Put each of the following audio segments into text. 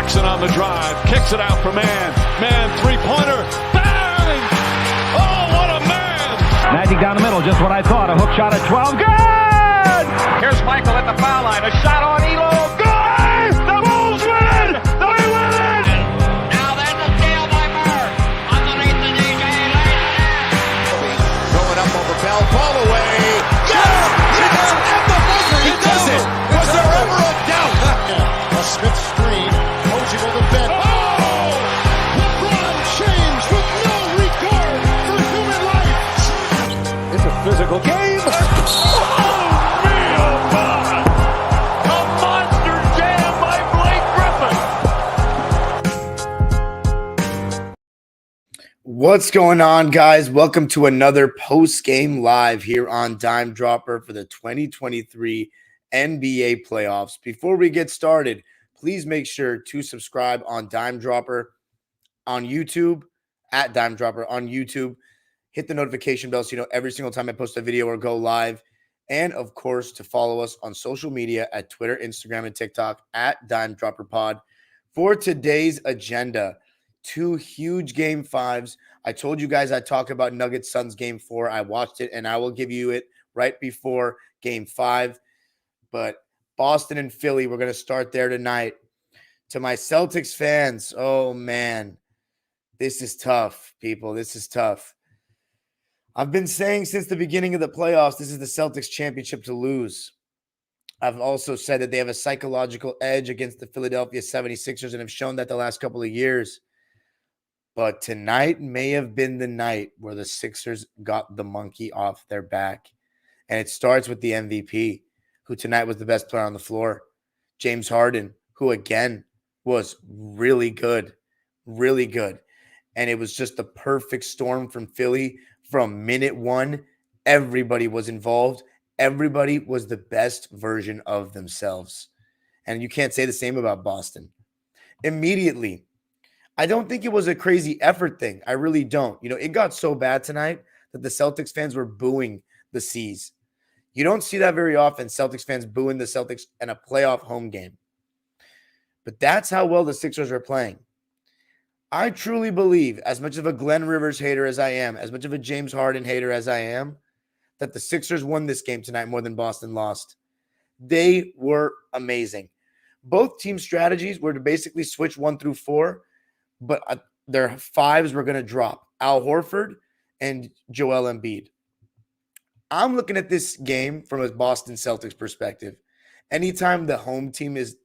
Jackson on the drive, kicks it out for man. Man, three-pointer, bang! Oh, what a man! Magic down the middle, just what I thought. A hook shot at 12, good! Here's Michael at the foul line, a shot on Elo, Good! The Bulls win! They win it! Now there's a steal by Bird. Underneath the DJ, lays it in. going up over Bell, ball away. Yes! Yes! At the buzzer, he does it! Was there ever a doubt? A Smith screen, Posey will defend. Oh! LeBron James with no regard for human life. It's a physical game. What's going on, guys? Welcome to another post-game live here on Dime Dropper for the 2023 NBA playoffs. Before we get started, please make sure to subscribe on Dime Dropper on YouTube, at Dime Dropper on YouTube. Hit the notification bell so you know every single time I post a video or go live. And, of course, to follow us on social media at Twitter, Instagram, and TikTok at Dime Dropper Pod. For today's agenda, two huge game fives. I told you guys I'd talk about Nuggets Suns game 4. I watched it, and I will give you it right before game 5. But Boston and Philly, we're going to start there tonight. To my Celtics fans, oh, man, this is tough, people. This is tough. I've been saying since the beginning of the playoffs, this is the Celtics championship to lose. I've also said that they have a psychological edge against the Philadelphia 76ers and have shown that the last couple of years. But tonight may have been the night where the Sixers got the monkey off their back. And it starts with the MVP, who tonight was the best player on the floor. James Harden, who again was really good. Really good. And it was just the perfect storm from Philly. From minute one, everybody was involved. Everybody was the best version of themselves. And you can't say the same about Boston. Immediately, I don't think it was a crazy effort thing. I really don't. You know, it got so bad tonight that the Celtics fans were booing the C's. You don't see that very often, Celtics fans booing the Celtics in a playoff home game. But that's how well the Sixers are playing. I truly believe, as much of a Glenn Rivers hater as I am, as much of a James Harden hater as I am, that the Sixers won this game tonight more than Boston lost. They were amazing. Both team strategies were to basically switch 1 through 4. But their fives were going to drop. Al Horford and Joel Embiid. I'm looking at this game from a Boston Celtics perspective. Anytime the home team is,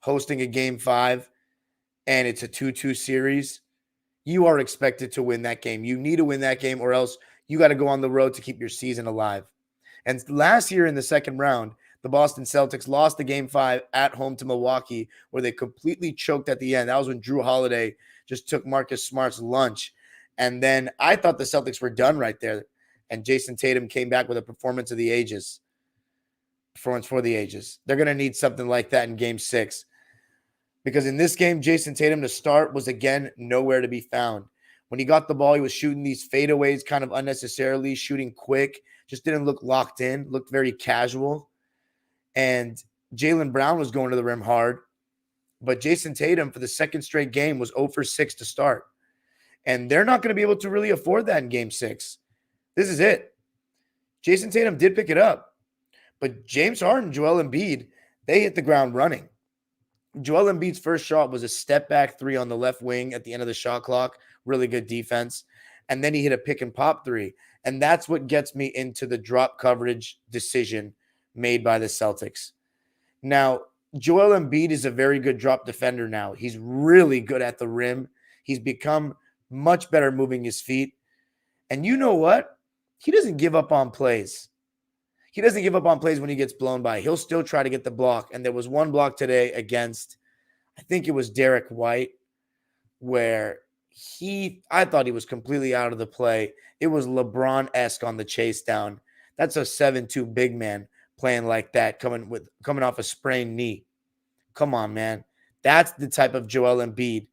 hosting a game 5 and it's a 2-2 series, you are expected to win that game. You need to win that game or else you got to go on the road to keep your season alive. And last year in the second round, the Boston Celtics lost the game 5 at home to Milwaukee, where they completely choked at the end. That was when Drew Holiday just took Marcus Smart's lunch. And then I thought the Celtics were done right there. And Jayson Tatum came back with a performance of the ages. Performance for the ages. They're going to need something like that in game 6. Because in this game, Jayson Tatum to start was, again, nowhere to be found. When he got the ball, he was shooting these fadeaways kind of unnecessarily, shooting quick. Just didn't look locked in. Looked very casual. And Jaylen Brown was going to the rim hard. But Jayson Tatum, for the second straight game, was 0 for 6 to start. And they're not going to be able to really afford that in game 6. This is it. Jayson Tatum did pick it up. But James Harden, Joel Embiid, they hit the ground running. Joel Embiid's first shot was a step-back 3 on the left wing at the end of the shot clock. Really good defense. And then he hit a pick-and-pop 3. And that's what gets me into the drop coverage decision made by the Celtics. Now, Joel Embiid is a very good drop defender now. He's really good at the rim. He's become much better moving his feet. And you know what? He doesn't give up on plays. He doesn't give up on plays when he gets blown by. He'll still try to get the block. And there was one block today against, I think it was Derek White, where I thought he was completely out of the play. It was LeBron-esque on the chase down. That's a 7'2" big man playing like that, coming off a sprained knee. Come on, man. That's the type of Joel Embiid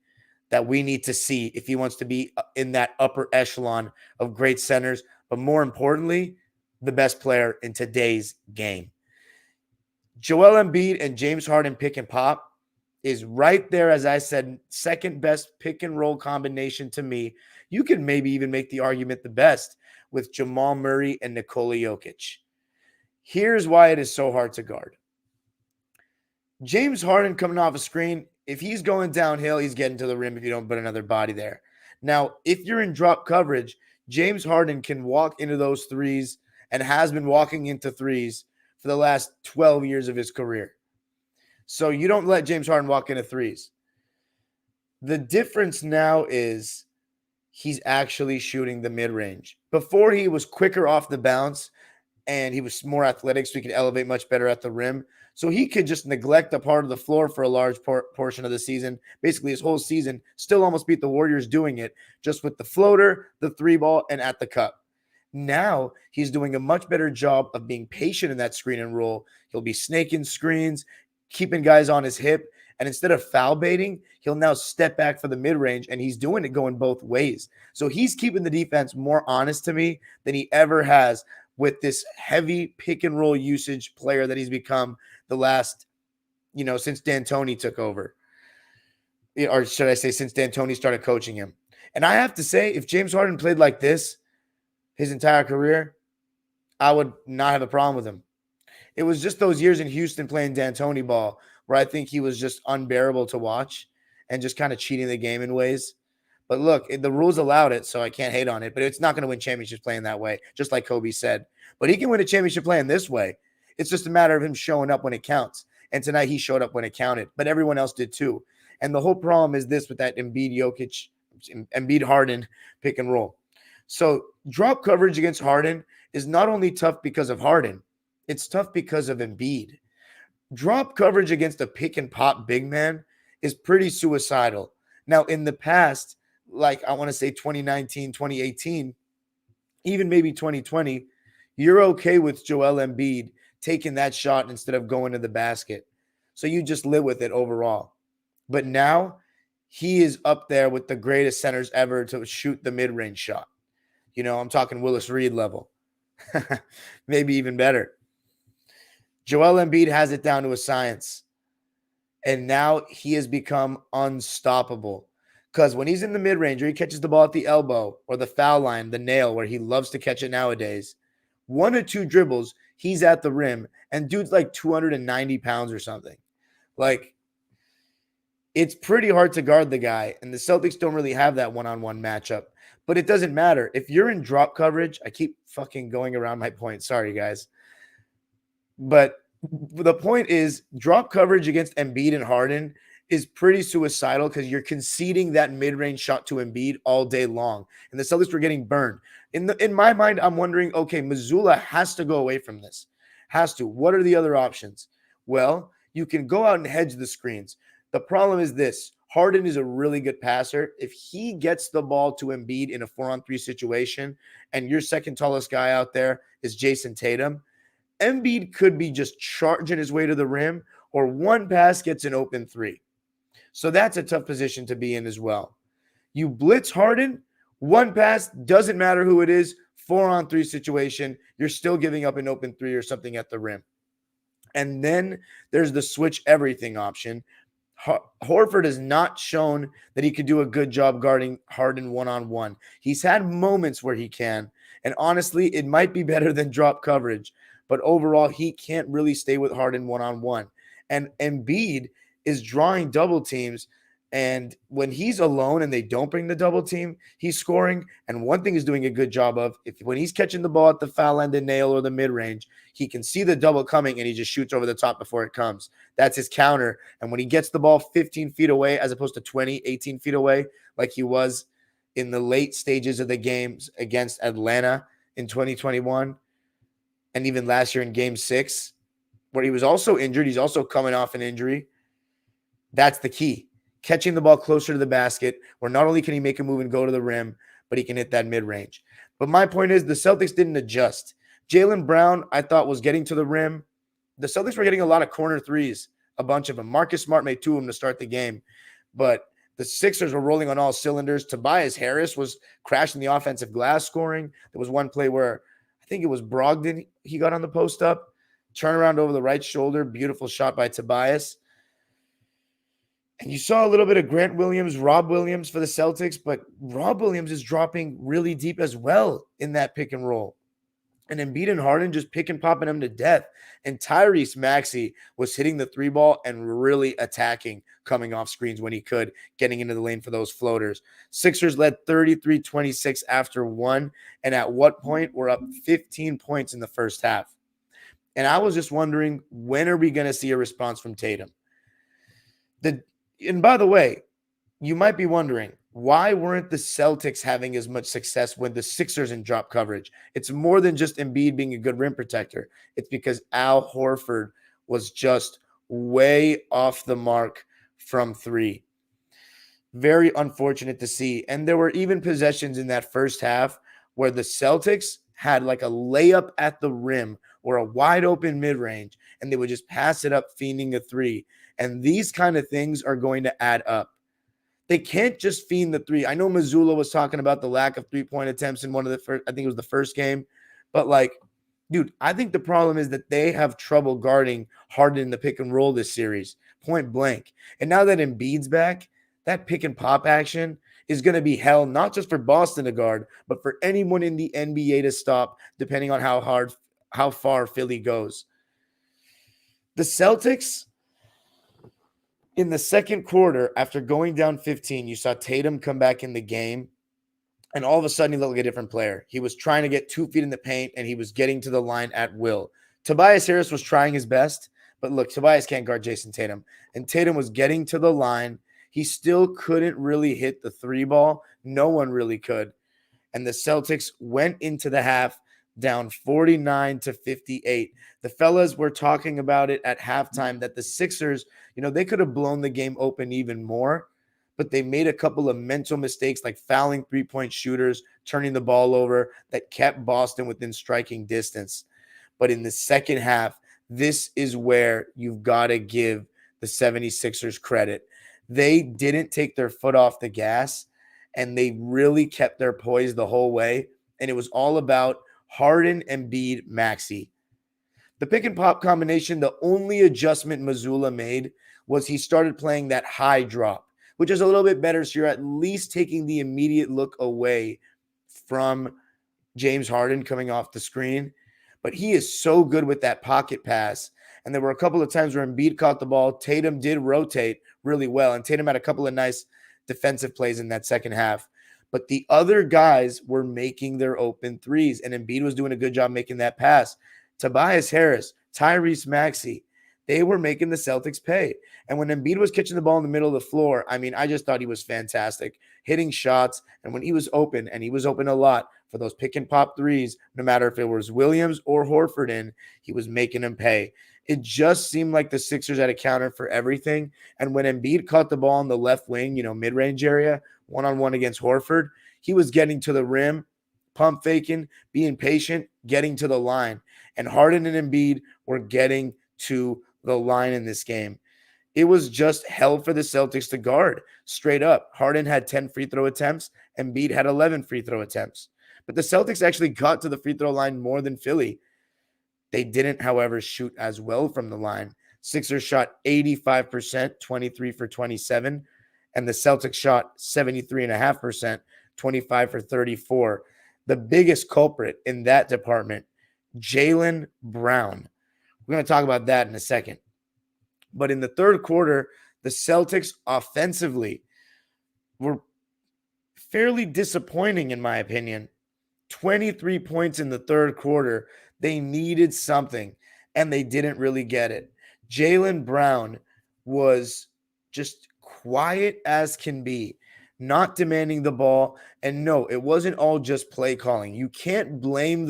that we need to see if he wants to be in that upper echelon of great centers, but more importantly, the best player in today's game. Joel Embiid and James Harden pick and pop is right there, as I said, second best pick and roll combination to me. You can maybe even make the argument the best with Jamal Murray and Nikola Jokic. Here's why it is so hard to guard. James Harden coming off a screen, if he's going downhill, he's getting to the rim if you don't put another body there. Now, if you're in drop coverage, James Harden can walk into those threes and has been walking into threes for the last 12 years of his career. So you don't let James Harden walk into threes. The difference now is he's actually shooting the mid-range. Before, he was quicker off the bounce and he was more athletic, so he could elevate much better at the rim. So he could just neglect a part of the floor for a large portion of the season, basically his whole season, still almost beat the Warriors doing it, just with the floater, the three ball, and at the cup. Now he's doing a much better job of being patient in that screen and roll. He'll be snaking screens, keeping guys on his hip, and instead of foul baiting, he'll now step back for the mid-range, and he's doing it going both ways. So he's keeping the defense more honest to me than he ever has with this heavy pick and roll usage player that he's become the last, since D'Antoni took over. Or should I say since D'Antoni started coaching him. And I have to say, if James Harden played like this his entire career, I would not have a problem with him. It was just those years in Houston playing D'Antoni ball where I think he was just unbearable to watch and just kind of cheating the game in ways. But look, the rules allowed it, so I can't hate on it. But it's not going to win championships playing that way, just like Kobe said. But he can win a championship playing this way. It's just a matter of him showing up when it counts. And tonight he showed up when it counted, but everyone else did too. And the whole problem is this with that Embiid Harden pick and roll. So drop coverage against Harden is not only tough because of Harden, it's tough because of Embiid. Drop coverage against a pick and pop big man is pretty suicidal. Now, in the past, like I want to say 2019, 2018, even maybe 2020, you're okay with Joel Embiid taking that shot instead of going to the basket. So you just live with it overall. But now he is up there with the greatest centers ever to shoot the mid-range shot. I'm talking Willis Reed level. Maybe even better. Joel Embiid has it down to a science. And now he has become unstoppable. Because when he's in the mid-range or he catches the ball at the elbow or the foul line, the nail, where he loves to catch it nowadays, 1 or 2 dribbles, he's at the rim, and dude's like 290 pounds or something. Like, it's pretty hard to guard the guy, and the Celtics don't really have that one-on-one matchup. But it doesn't matter. If you're in drop coverage, I keep fucking going around my point. Sorry, guys. But the point is, drop coverage against Embiid and Harden is pretty suicidal because you're conceding that mid-range shot to Embiid all day long. And the Celtics were getting burned. In my mind, I'm wondering, okay, Missoula has to go away from this. Has to. What are the other options? Well, you can go out and hedge the screens. The problem is this. Harden is a really good passer. If he gets the ball to Embiid in a 4-on-3 situation and your second tallest guy out there is Jayson Tatum, Embiid could be just charging his way to the rim, or one pass gets an open 3. So that's a tough position to be in as well. You blitz Harden, one pass, doesn't matter who it is, 4-on-3 situation, you're still giving up an open 3 or something at the rim. And then there's the switch everything option. Horford has not shown that he could do a good job guarding Harden one-on-one. He's had moments where he can, and honestly, it might be better than drop coverage, but overall, he can't really stay with Harden one-on-one. And Embiid is drawing double teams, and when he's alone and they don't bring the double team, he's scoring. And one thing he's doing a good job of, when he's catching the ball at the foul line, the nail, or the mid-range, he can see the double coming and he just shoots over the top before it comes. That's his counter. And when he gets the ball 15 feet away as opposed to 20, 18 feet away, like he was in the late stages of the games against Atlanta in 2021, and even last year in Game 6, where he was also injured, he's also coming off an injury. That's the key. Catching the ball closer to the basket, where not only can he make a move and go to the rim, but he can hit that mid-range. But my point is, the Celtics didn't adjust. Jaylen Brown, I thought, was getting to the rim. The Celtics were getting a lot of corner threes, a bunch of them. Marcus Smart made 2 of them to start the game. But the Sixers were rolling on all cylinders. Tobias Harris was crashing the offensive glass scoring. There was one play where I think it was Brogdon. He got on the post up, turnaround over the right shoulder. Beautiful shot by Tobias. And you saw a little bit of Rob Williams for the Celtics, but Rob Williams is dropping really deep as well in that pick and roll. And Embiid and Harden just pick and popping them to death. And Tyrese Maxey was hitting the three ball and really attacking, coming off screens when he could, getting into the lane for those floaters. Sixers led 33-26 after one. And at what point? We're up 15 points in the first half. And I was just wondering, when are we going to see a response from Tatum? And by the way, you might be wondering, why weren't the Celtics having as much success when the Sixers in drop coverage? It's more than just Embiid being a good rim protector. It's because Al Horford was just way off the mark from three. Very unfortunate to see. And there were even possessions in that first half where the Celtics had like a layup at the rim or a wide open mid-range, and they would just pass it up, fiending a three. And these kind of things are going to add up. They can't just fiend the three. I know Mazzulla was talking about the lack of three-point attempts in one of the first, I think it was the first game. But like, dude, I think the problem is that they have trouble guarding Harden in the pick and roll this series, point blank. And now that Embiid's back, that pick and pop action is going to be hell, not just for Boston to guard, but for anyone in the NBA to stop, depending on how far Philly goes. The Celtics, in the second quarter, after going down 15, you saw Tatum come back in the game, and all of a sudden he looked like a different player. He was trying to get 2 feet in the paint, and he was getting to the line at will. Tobias Harris was trying his best, but look, Tobias can't guard Jayson Tatum, and Tatum was getting to the line. He still couldn't really hit the three ball. No one really could. And the Celtics went into the half down 49-58. The fellas were talking about it at halftime that the Sixers, they could have blown the game open even more, but they made a couple of mental mistakes like fouling three-point shooters, turning the ball over, that kept Boston within striking distance. But in the second half, this is where you've got to give the 76ers credit. They didn't take their foot off the gas, and they really kept their poise the whole way. And it was all about Harden, Embiid, Maxey. The pick and pop combination, the only adjustment Mazzulla made was he started playing that high drop, which is a little bit better. So you're at least taking the immediate look away from James Harden coming off the screen. But he is so good with that pocket pass. And there were a couple of times where Embiid caught the ball. Tatum did rotate really well. And Tatum had a couple of nice defensive plays in that second half. But the other guys were making their open threes. And Embiid was doing a good job making that pass. Tobias Harris, Tyrese Maxey, they were making the Celtics pay. And when Embiid was catching the ball in the middle of the floor, I just thought he was fantastic, hitting shots. And when he was open, and he was open a lot for those pick and pop threes, no matter if it was Williams or Horford in, he was making them pay. It just seemed like the Sixers had a counter for everything. And when Embiid caught the ball on the left wing, mid-range area, one-on-one against Horford, he was getting to the rim, pump faking, being patient, getting to the line. And Harden and Embiid were getting to the line in this game. It was just hell for the Celtics to guard, straight up. Harden had 10 free throw attempts. Embiid had 11 free throw attempts. But the Celtics actually got to the free throw line more than Philly. They didn't, however, shoot as well from the line. Sixers shot 85%, 23 for 27. And the Celtics shot 73.5%, 25 for 34. The biggest culprit in that department, Jaylen Brown. We're going to talk about that in a second. But in the third quarter, the Celtics offensively were fairly disappointing, in my opinion. 23 points in the third quarter. They needed something, and they didn't really get it. Jaylen Brown was just quiet as can be, not demanding the ball. And no, it wasn't all just play calling. You can't blame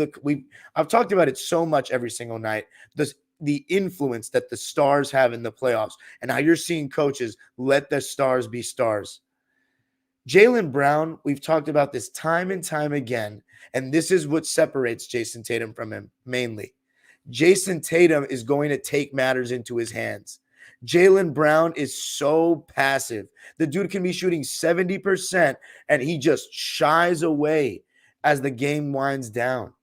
I've talked about it so much every single night. The influence that the stars have in the playoffs and how you're seeing coaches let the stars be stars. Jaylen Brown, we've talked about this time and time again, and this is what separates Jayson Tatum from him mainly. Jayson Tatum is going to take matters into his hands. Jaylen Brown is so passive. The dude can be shooting 70%, and he just shies away as the game winds down.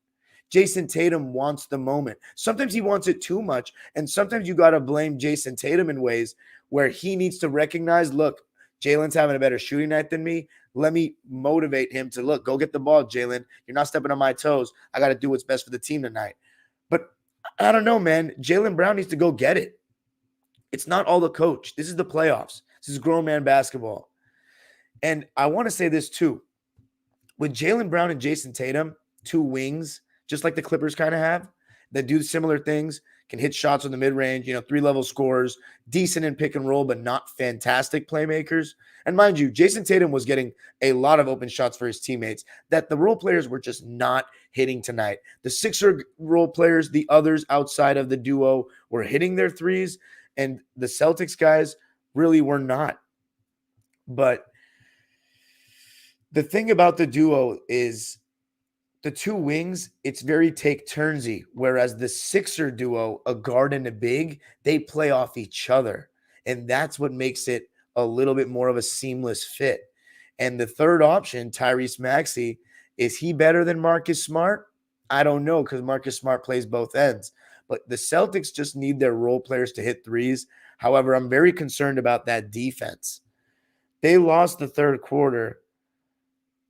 Jayson Tatum wants the moment. Sometimes he wants it too much, and sometimes you got to blame Jayson Tatum in ways where he needs to recognize, look, Jaylen's having a better shooting night than me. Let me motivate him to, look, go get the ball, Jaylen. You're not stepping on my toes. I got to do what's best for the team tonight. But I don't know, man. Jaylen Brown needs to go get it. It's not all the coach. This is the playoffs. This is grown man basketball. And I want to say this too. With Jaylen Brown and Jayson Tatum, two wings, just like the Clippers kind of have, that do similar things, can hit shots on the mid-range, 3-level scorers, decent in pick and roll, but not fantastic playmakers. And mind you, Jayson Tatum was getting a lot of open shots for his teammates that the role players were just not hitting tonight. The Sixer role players, the others outside of the duo, were hitting their threes, and the Celtics guys really were not. But the thing about the duo is the two wings, it's very take-turnsy, whereas the Sixer duo, a guard and a big, they play off each other. And that's what makes it a little bit more of a seamless fit. And the third option, Tyrese Maxey, is he better than Marcus Smart? I don't know, because Marcus Smart plays both ends. But the Celtics just need their role players to hit threes. However, I'm very concerned about that defense. They lost the third quarter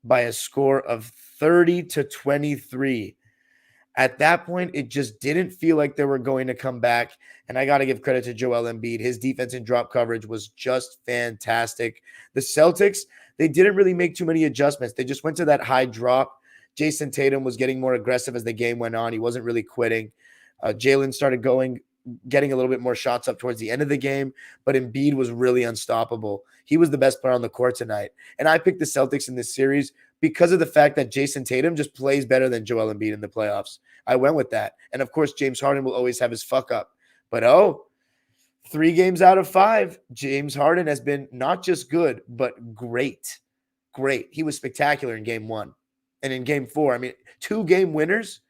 by a score of 30-23. At that point, it just didn't feel like they were going to come back. And I got to give credit to Joel Embiid. His defense and drop coverage was just fantastic. The Celtics, they didn't really make too many adjustments. They just went to that high drop. Jayson Tatum was getting more aggressive as the game went on. He wasn't really quitting. Jaylen started getting a little bit more shots up towards the end of the game, but Embiid was really unstoppable. He was the best player on the court tonight. And I picked the Celtics in this series because of the fact that Jayson Tatum just plays better than Joel Embiid in the playoffs. I went with that. And of course, James Harden will always have his fuck up. But 3 games out of 5, James Harden has been not just good, but great. Great. He was spectacular in game 1. And in game 4, 2 game winners.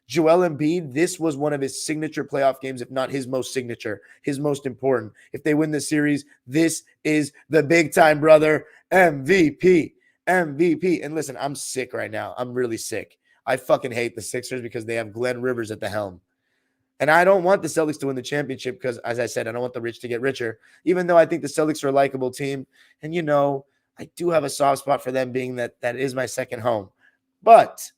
Joel Embiid, this was one of his signature playoff games, if not his most signature, his most important. If they win this series, this is the big time, brother. MVP. And listen, I'm sick right now. I'm really sick. I fucking hate the Sixers because they have Glenn Rivers at the helm. And I don't want the Celtics to win the championship because, as I said, I don't want the rich to get richer, even though I think the Celtics are a likable team. And, I do have a soft spot for them, being that is my second home. But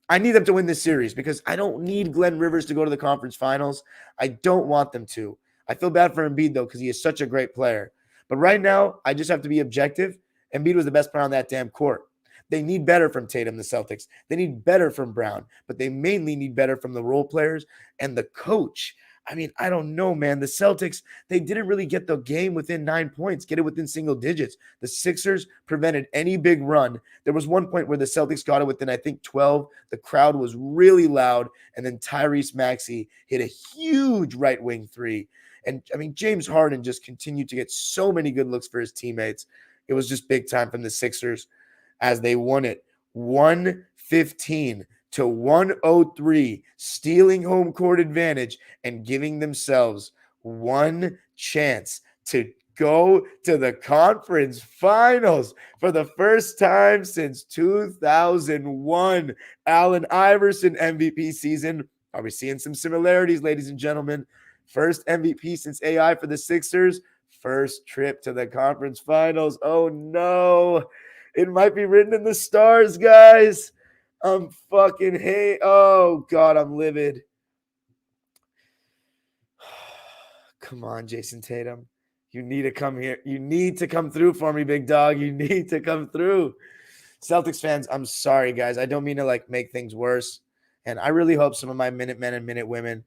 I need them to win this series because I don't need Glenn Rivers to go to the conference finals. I don't want them to. I feel bad for Embiid, though, because he is such a great player. But right now, I just have to be objective. Embiid was the best player on that damn court. They need better from Tatum, the Celtics. They need better from Brown, but they mainly need better from the role players and the coach. I don't know, man. The Celtics, they didn't really get the game within 9 points, get it within single digits. The Sixers prevented any big run. There was one point where the Celtics got it within, I think, 12. The crowd was really loud, and then Tyrese Maxey hit a huge right wing 3. And, James Harden just continued to get so many good looks for his teammates. It was just big time from the Sixers as they won it 115 to 103, stealing home court advantage and giving themselves one chance to go to the conference finals for the first time since 2001. Allen Iverson MVP season. Are we seeing some similarities, ladies and gentlemen? First MVP since AI for the Sixers. First trip to the conference finals. Oh, no. It might be written in the stars, guys. I'm fucking hate. Oh, God, I'm livid. Come on, Jayson Tatum. You need to come here. You need to come through for me, big dog. You need to come through. Celtics fans, I'm sorry, guys. I don't mean to make things worse. And I really hope some of my Minute Men and Minute Women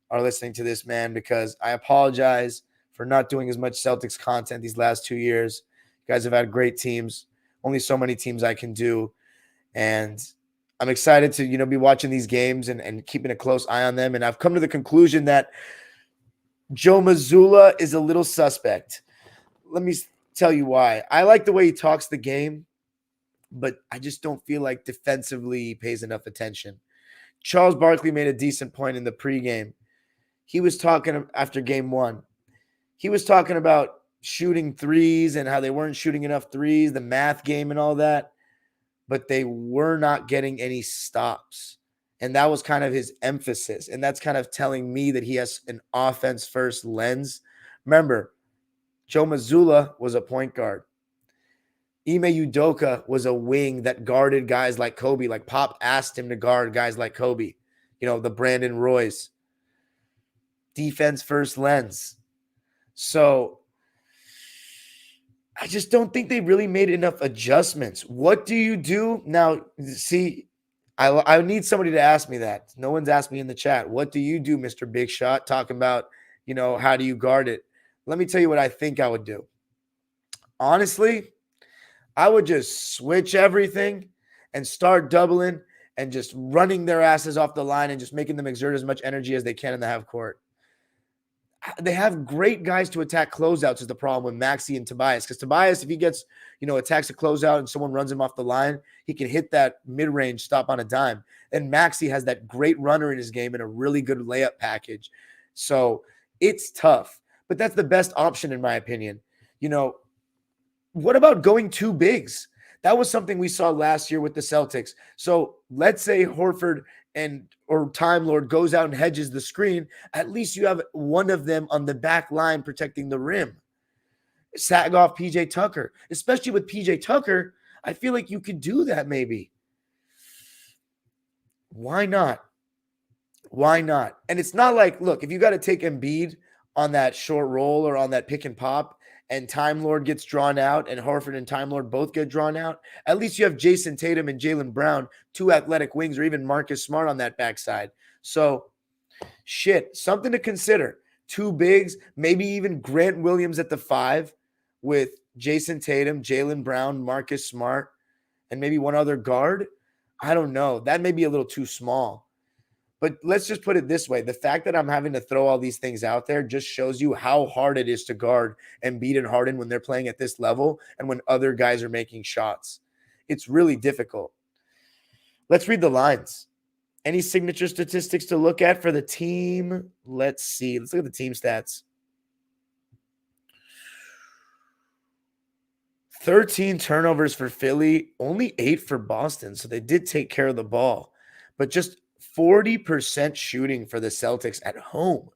are listening to this, man, because I apologize for not doing as much Celtics content these last 2 years. You guys have had great teams. Only so many teams I can do. And I'm excited to, be watching these games and keeping a close eye on them. And I've come to the conclusion that Joe Mazzulla is a little suspect. Let me tell you why. I like the way he talks the game, but I just don't feel like defensively he pays enough attention. Charles Barkley made a decent point in the pregame. He was talking after game 1. He was talking about shooting threes and how they weren't shooting enough threes, the math game and all that, but they were not getting any stops. And that was kind of his emphasis. And that's kind of telling me that he has an offense first lens. Remember, Joe Mazzulla was a point guard. Ime Udoka was a wing that guarded guys like Kobe. Like Pop asked him to guard guys like Kobe. The Brandon Roys. Defense first lens. So I just don't think they really made enough adjustments. What do you do? Now, see, I need somebody to ask me that. No one's asked me in the chat. What do you do, Mr. Big Shot? Talking about, how do you guard it? Let me tell you what I think I would do. Honestly, I would just switch everything and start doubling and just running their asses off the line and just making them exert as much energy as they can in the half court. They have great guys to attack closeouts is the problem with Maxey and Tobias. Because Tobias, if he gets, attacks a closeout and someone runs him off the line, he can hit that mid-range stop on a dime. And Maxey has that great runner in his game and a really good layup package. So it's tough. But that's the best option in my opinion. What about going two bigs? That was something we saw last year with the Celtics. So let's say Horford or Time Lord goes out and hedges the screen. At least you have one of them on the back line protecting the rim. Sag off PJ Tucker. Especially with PJ Tucker, I feel like you could do that maybe. Why not? Why not? And it's not like, look, if you got to take Embiid on that short roll or on that pick and pop, and Time Lord gets drawn out, and Horford and Time Lord both get drawn out, at least you have Jayson Tatum and Jaylen Brown, two athletic wings, or even Marcus Smart on that backside. So, something to consider. Two bigs, maybe even Grant Williams at the 5 with Jayson Tatum, Jaylen Brown, Marcus Smart, and maybe one other guard. I don't know. That may be a little too small. But let's just put it this way. The fact that I'm having to throw all these things out there just shows you how hard it is to guard Embiid and Harden when they're playing at this level and when other guys are making shots. It's really difficult. Let's read the lines. Any signature statistics to look at for the team? Let's see. Let's look at the team stats. 13 turnovers for Philly, only 8 for Boston. So they did take care of the ball, but just 40% shooting for the Celtics at home.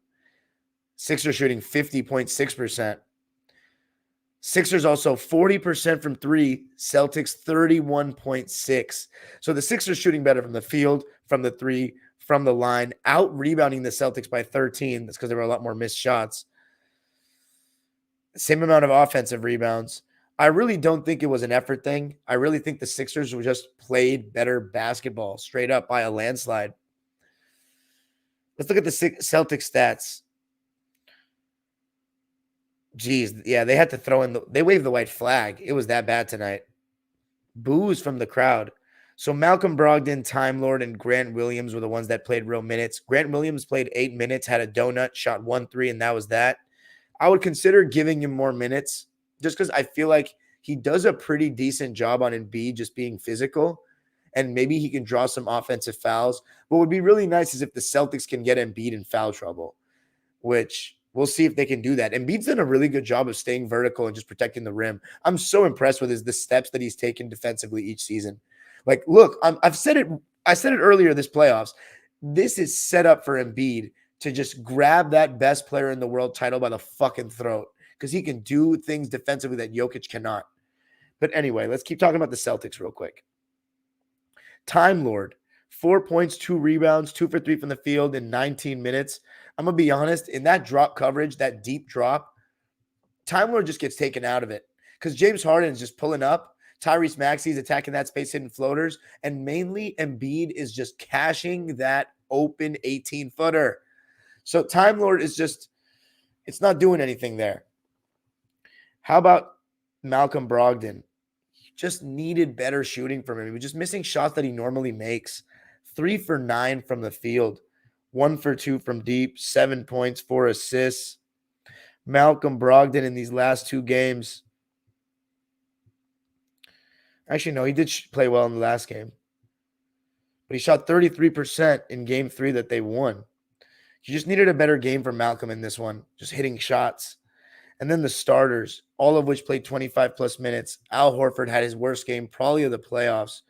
Sixers shooting 50.6%. Sixers also 40% from 3, Celtics 31.6. So the Sixers shooting better from the field, from the 3, from the line, out rebounding the Celtics by 13. That's because there were a lot more missed shots. Same amount of offensive rebounds. I really don't think it was an effort thing. I really think the Sixers were just played better basketball straight up by a landslide. Let's look at the Celtics stats. Jeez, yeah, they had to throw in they waved the white flag. It was that bad tonight. Boos from the crowd. So Malcolm Brogdon, Time Lord, and Grant Williams were the ones that played real minutes. Grant Williams played 8 minutes, had a donut, shot 1-3, and that was that. I would consider giving him more minutes just because I feel like he does a pretty decent job on Embiid just being physical, and maybe he can draw some offensive fouls. What would be really nice is if the Celtics can get Embiid in foul trouble, which we'll see if they can do that. Embiid's done a really good job of staying vertical and just protecting the rim. I'm so impressed with the steps that he's taken defensively each season. Like, look, I said it earlier this playoffs. This is set up for Embiid to just grab that best player in the world title by the fucking throat because he can do things defensively that Jokic cannot. But anyway, let's keep talking about the Celtics real quick. Time Lord, 4 points, 2 rebounds, 2 for 3 from the field in 19 minutes. I'm going to be honest, in that drop coverage, that deep drop, Time Lord just gets taken out of it because James Harden is just pulling up. Tyrese Maxey is attacking that space, hitting floaters, and mainly Embiid is just cashing that open 18-footer. So Time Lord is just, it's not doing anything there. How about Malcolm Brogdon? He just needed better shooting from him. He was just missing shots that he normally makes. 3 for 9 from the field. 1 for 2 from deep. 7 points, 4 assists. Malcolm Brogdon in these last 2 games. Actually, no, he did play well in the last game. But he shot 33% in game 3 that they won. You just needed a better game from Malcolm in this one, just hitting shots. And then the starters, all of which played 25-plus minutes. Al Horford had his worst game probably of the playoffs.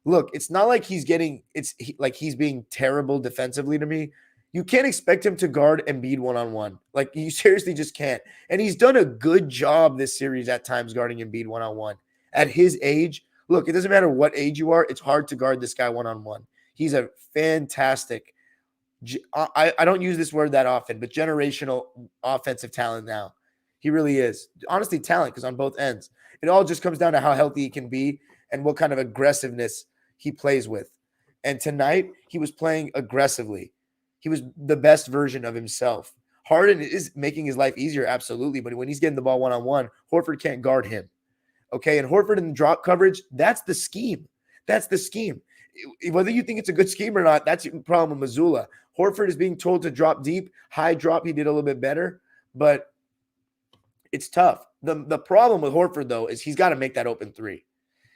Look, it's not like he's being terrible defensively to me. You can't expect him to guard Embiid one-on-one. Like, you seriously just can't. And he's done a good job this series at times guarding Embiid one-on-one. At his age, look, it doesn't matter what age you are, it's hard to guard this guy one-on-one. He's a fantastic, I don't use this word that often, but generational offensive talent now. He really is. Honestly, talent, because on both ends. It all just comes down to how healthy he can be and what kind of aggressiveness he plays with. And tonight, he was playing aggressively. He was the best version of himself. Harden is making his life easier, absolutely, but when he's getting the ball one-on-one, Horford can't guard him. Okay, and Horford in drop coverage, that's the scheme. That's the scheme. Whether you think it's a good scheme or not, that's the problem with Mazzulla. Horford is being told to drop deep. High drop, he did a little bit better, but it's tough. The problem with Horford, though, is he's got to make that open three.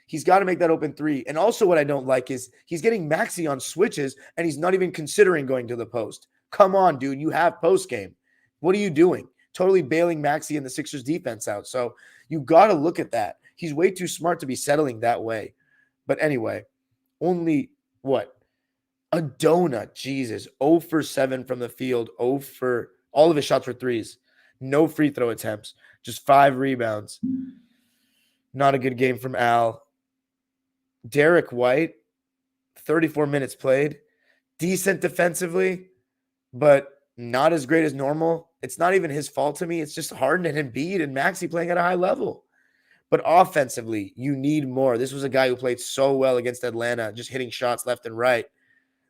He's got to make that open three. And also what I don't like is he's getting Maxey on switches, and he's not even considering going to the post. Come on, dude. You have post game. What are you doing? Totally bailing Maxey and the Sixers defense out. So you got to look at that. He's way too smart to be settling that way. But anyway, only what? A donut. Jesus. 0 for 7 from the field. 0 for all of his shots were threes. No free throw attempts. Just 5 rebounds. Not a good game from Al. Derek White, 34 minutes played. Decent defensively, but not as great as normal. It's not even his fault to me. It's just Harden and Embiid and Maxey playing at a high level. But offensively, you need more. This was a guy who played so well against Atlanta, just hitting shots left and right.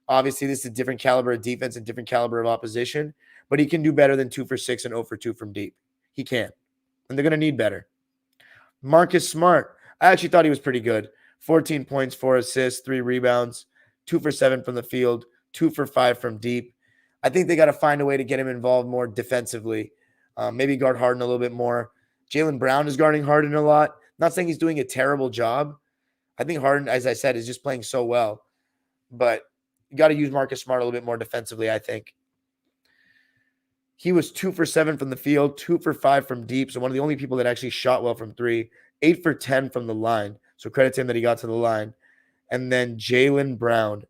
Obviously, this is a different caliber of defense and different caliber of opposition, but he can do better than 2 for 6 and 0 for 2 from deep. He can. And they're going to need better. Marcus Smart, I actually thought he was pretty good. 14 points, 4 assists, 3 rebounds, 2 for 7 from the field, 2 for 5 from deep. I think they got to find a way to get him involved more defensively. Maybe guard Harden a little bit more. Jaylen Brown is guarding Harden a lot. Not saying he's doing a terrible job. I think Harden, as I said, is just playing so well. But you got to use Marcus Smart a little bit more defensively, I think. He was 2 for 7 from the field, 2 for 5 from deep. So one of the only people that actually shot well from 3, 8 for 10 from the line. So credit to him that he got to the line. And then Jaylen Brown,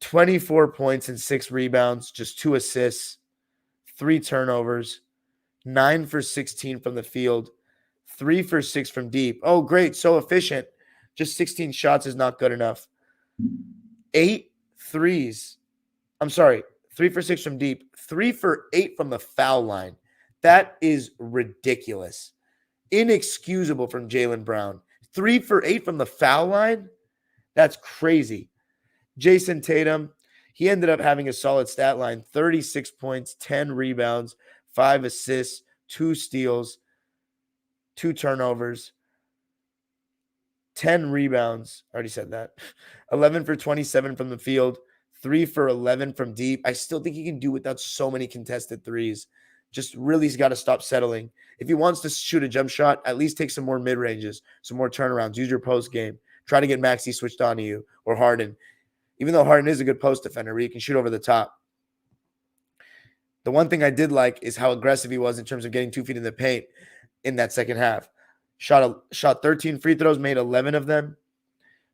24 points and 6 rebounds, just 2 assists, 3 turnovers, 9 for 16 from the field, 3 for 6 from deep. Oh, great. So efficient. Just 16 shots is not good enough. 8 threes. I'm sorry. 3 for 6 from deep. 3 for 8 from the foul line. That is ridiculous. Inexcusable from Jaylen Brown. 3 for 8 from the foul line? That's crazy. Jayson Tatum, he ended up having a solid stat line. 36 points, 10 rebounds, 5 assists, 2 steals, 2 turnovers, 10 rebounds. I already said that. 11 for 27 from the field, 3 for 11 from deep. I still think he can do without so many contested threes. Just really he's got to stop settling. If he wants to shoot a jump shot, at least take some more mid-ranges, some more turnarounds. Use your post game. Try to get Maxey switched on to you or Harden. Even though Harden is a good post defender where he can shoot over the top. The one thing I did like is how aggressive he was in terms of getting 2 feet in the paint in that second half. Shot 13 free throws, made 11 of them.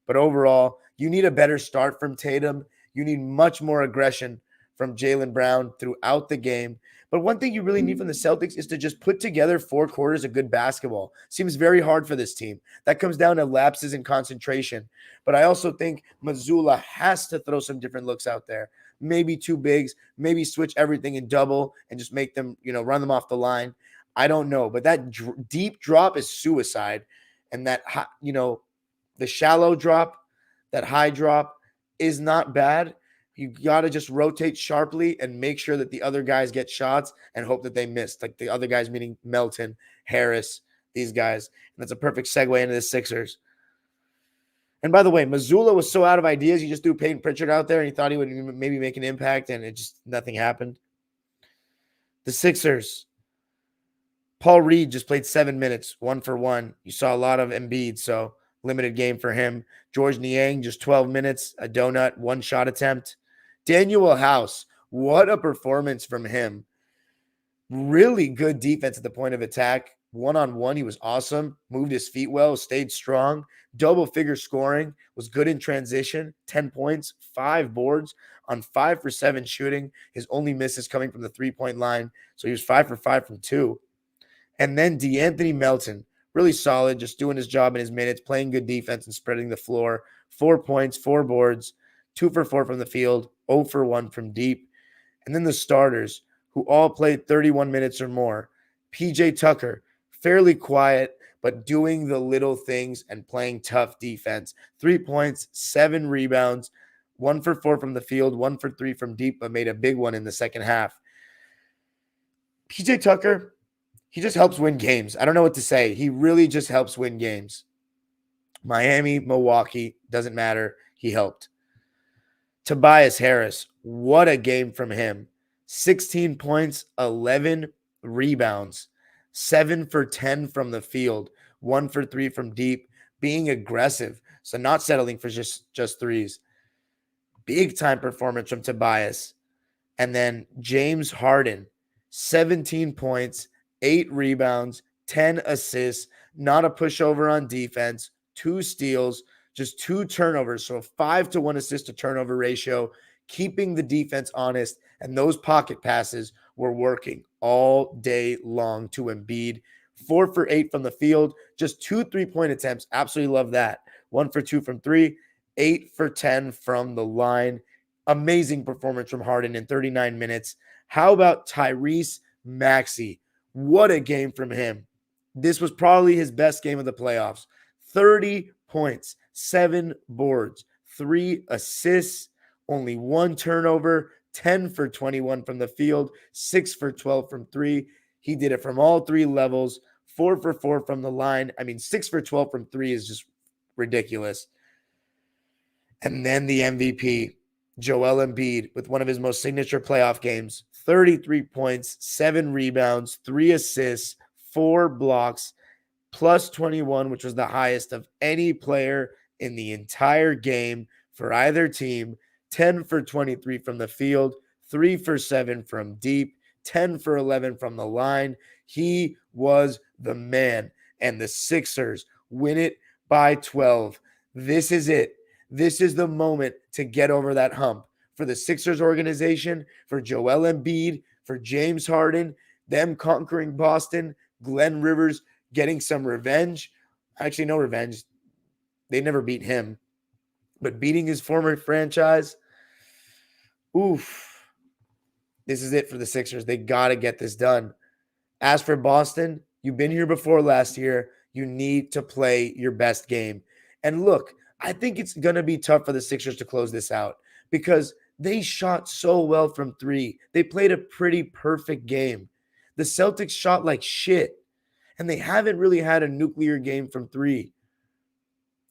But overall, you need a better start from Tatum. You need much more aggression from Jaylen Brown throughout the game. But one thing you really need from the Celtics is to just put together 4 quarters of good basketball. Seems very hard for this team. That comes down to lapses in concentration. But I also think Mazzulla has to throw some different looks out there. Maybe 2 bigs, maybe switch everything in double and just make them, run them off the line. I don't know. But that deep drop is suicide. And that, the shallow drop, that high drop is not bad. You got to just rotate sharply and make sure that the other guys get shots and hope that they miss. Like the other guys, meaning Melton, Harris, these guys. And that's a perfect segue into the Sixers. And by the way, Mazzulla was so out of ideas. He just threw Peyton Pritchard out there and he thought he would maybe make an impact and nothing happened. The Sixers. Paul Reed just played 7 minutes, 1 for 1. You saw a lot of Embiid, so limited game for him. George Niang, just 12 minutes, a donut, 1 shot attempt. Daniel House, what a performance from him. Really good defense at the point of attack. One-on-one, he was awesome. Moved his feet well, stayed strong. Double-figure scoring, was good in transition. 10 points, 5 boards on 5 for 7 shooting. His only misses coming from the three-point line. So he was 5 for 5 from 2. And then DeAnthony Melton, really solid, just doing his job in his minutes, playing good defense and spreading the floor. 4 points, 4 boards, 2 for 4 from the field, 0 for 1 from deep. And then the starters, who all played 31 minutes or more. PJ Tucker, fairly quiet, but doing the little things and playing tough defense. 3 points, 7 rebounds, 1 for 4 from the field, 1 for 3 from deep, but made a big one in the second half. PJ Tucker, he just helps win games. I don't know what to say. He really just helps win games. Miami, Milwaukee, doesn't matter. He helped. Tobias Harris, what a game from him. 16 points, 11 rebounds, 7 for 10 from the field, 1 for 3 from deep, being aggressive. So not settling for just threes. Big time performance from Tobias. And then James Harden, 17 points, 8 rebounds, 10 assists, not a pushover on defense, 2 steals, just 2 turnovers. So a 5-to-1 assist to turnover ratio, keeping the defense honest. And those pocket passes were working all day long to Embiid. 4 for 8 from the field, just 2 3-point attempts. Absolutely love that. 1 for 2 from 3, 8 for 10 from the line. Amazing performance from Harden in 39 minutes. How about Tyrese Maxey? What a game from him. This was probably his best game of the playoffs. 30 points, 7 boards, 3 assists, only 1 turnover, 10 for 21 from the field, 6 for 12 from 3. He did it from all 3 levels, 4 for 4 from the line. 6 for 12 from 3 is just ridiculous. And then the MVP, Joel Embiid, with one of his most signature playoff games, 33 points, 7 rebounds, 3 assists, 4 blocks, plus 21, which was the highest of any player in the entire game for either team. 10 for 23 from the field, 3 for 7 from deep, 10 for 11 from the line. He was the man, and the Sixers win it by 12. This is it. This is the moment to get over that hump for the Sixers organization, for Joel Embiid, for James Harden, them conquering Boston, Glenn Rivers getting some revenge. Actually, no revenge. They never beat him. But beating his former franchise, oof. This is it for the Sixers. They got to get this done. As for Boston, you've been here before last year. You need to play your best game. And look, I think it's going to be tough for the Sixers to close this out because they shot so well from 3. They played a pretty perfect game. The Celtics shot like shit, and they haven't really had a nuclear game from 3.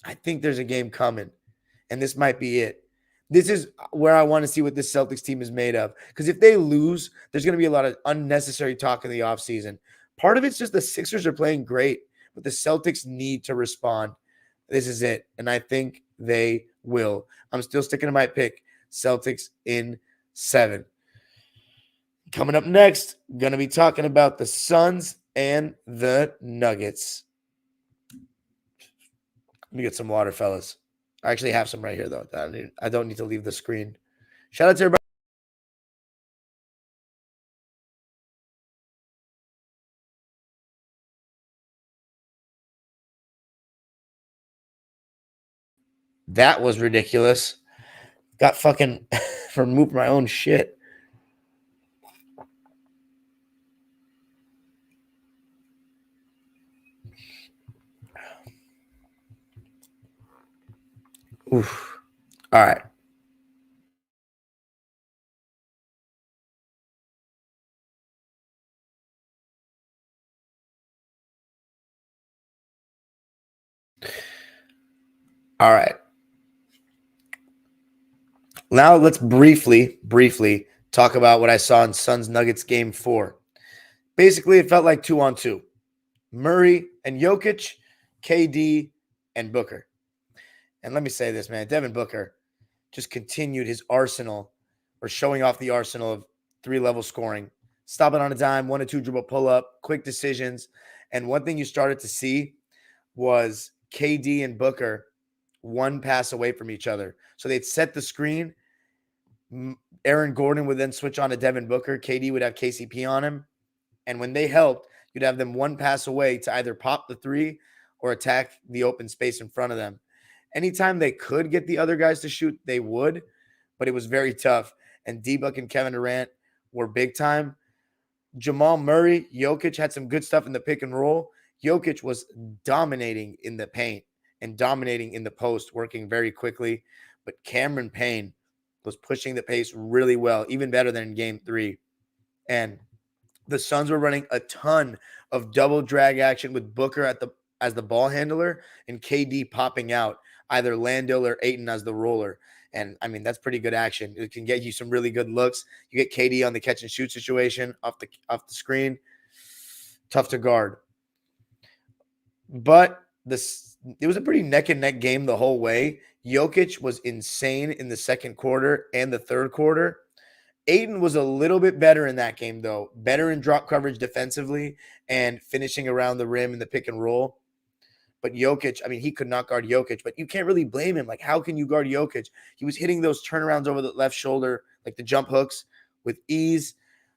I think there's a game coming, and this might be it. This is where I want to see what this Celtics team is made of. Because if they lose, there's going to be a lot of unnecessary talk in the offseason. Part of it's just the Sixers are playing great, but the Celtics need to respond. This is it, and I think they will. I'm still sticking to my pick, Celtics in 7. Coming up next, going to be talking about the Suns and the Nuggets. Let me get some water, fellas. I actually have some right here, though. I don't need to leave the screen. Shout out to everybody. That was ridiculous. Got fucking removed my own shit. Oof. All right. All right. Now let's briefly talk about what I saw in Suns Nuggets game 4. Basically, it felt like 2-on-2. Murray and Jokic, KD and Booker. And let me say this, man. Devin Booker just continued his arsenal or showing off the arsenal of 3-level scoring. Stopping on a dime, 1-2 dribble pull-up, quick decisions. And one thing you started to see was KD and Booker one pass away from each other. So they'd set the screen. Aaron Gordon would then switch on to Devin Booker. KD would have KCP on him. And when they helped, you'd have them one pass away to either pop the three or attack the open space in front of them. Anytime they could get the other guys to shoot, they would, but it was very tough. And D-Book and Kevin Durant were big time. Jamal Murray, Jokic had some good stuff in the pick and roll. Jokic was dominating in the paint and dominating in the post, working very quickly. But Cameron Payne was pushing the pace really well, even better than in game 3. And the Suns were running a ton of double drag action with Booker as the ball handler and KD popping out, either Landale or Ayton as the roller. And, I mean, that's pretty good action. It can get you some really good looks. You get KD on the catch and shoot situation off the screen. Tough to guard. But it was a pretty neck-and-neck game the whole way. Jokic was insane in the second quarter and the third quarter. Ayton was a little bit better in that game, though. Better in drop coverage defensively and finishing around the rim in the pick and roll. But Jokic, I mean, he could not guard Jokic, but you can't really blame him. Like, how can you guard Jokic? He was hitting those turnarounds over the left shoulder, like the jump hooks, with ease.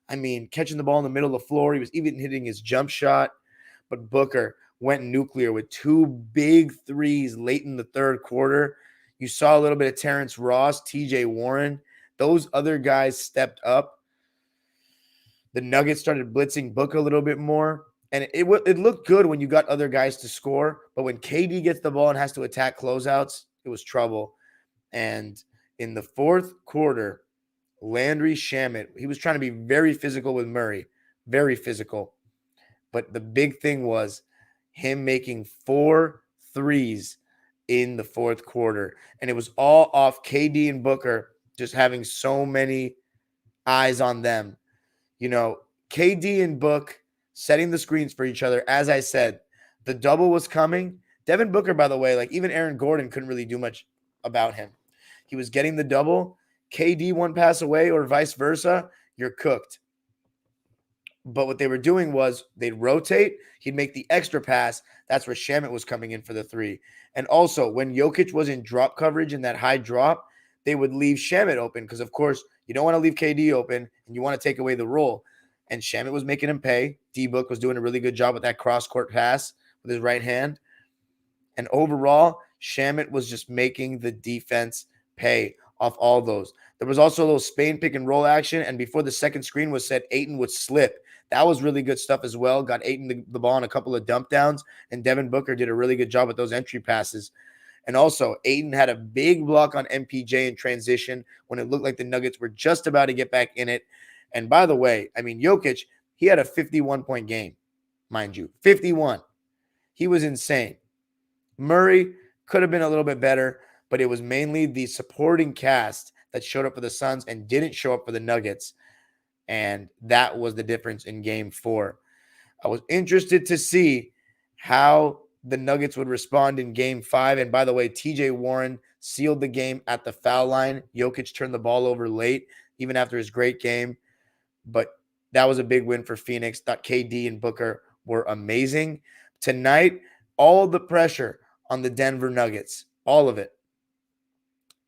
I mean, catching the ball in the middle of the floor. He was even hitting his jump shot. But Booker went nuclear with 2 big threes late in the third quarter. You saw a little bit of Terrence Ross, TJ Warren. Those other guys stepped up. The Nuggets started blitzing Booker a little bit more. And it looked good when you got other guys to score. But when KD gets the ball and has to attack closeouts, it was trouble. And in the fourth quarter, Landry Shamet, he was trying to be very physical with Murray. Very physical. But the big thing was him making 4 threes in the fourth quarter. And it was all off KD and Booker just having so many eyes on them. You know, KD and Book setting the screens for each other. As I said, the double was coming. Devin Booker, by the way, like even Aaron Gordon couldn't really do much about him. He was getting the double. KD one pass away or vice versa, you're cooked. But what they were doing was they'd rotate. He'd make the extra pass. That's where Shamet was coming in for the 3. And also, when Jokic was in drop coverage in that high drop, they would leave Shamet open because, of course, you don't want to leave KD open and you want to take away the roll. And Shamet was making him pay. D-Book was doing a really good job with that cross-court pass with his right hand. And overall, Shamet was just making the defense pay off all those. There was also a little Spain pick and roll action, and before the second screen was set, Ayton would slip. That was really good stuff as well. Got Ayton the ball on a couple of dump downs, and Devin Booker did a really good job with those entry passes. And also, Ayton had a big block on MPJ in transition when it looked like the Nuggets were just about to get back in it. And by the way, I mean, Jokic, he had a 51-point game, mind you. 51. He was insane. Murray could have been a little bit better, but it was mainly the supporting cast that showed up for the Suns and didn't show up for the Nuggets. And that was the difference in game 4. I was interested to see how the Nuggets would respond in game 5. And by the way, TJ Warren sealed the game at the foul line. Jokic turned the ball over late, even after his great game. But that was a big win for Phoenix. Thought KD and Booker were amazing. Tonight, all the pressure on the Denver Nuggets, all of it.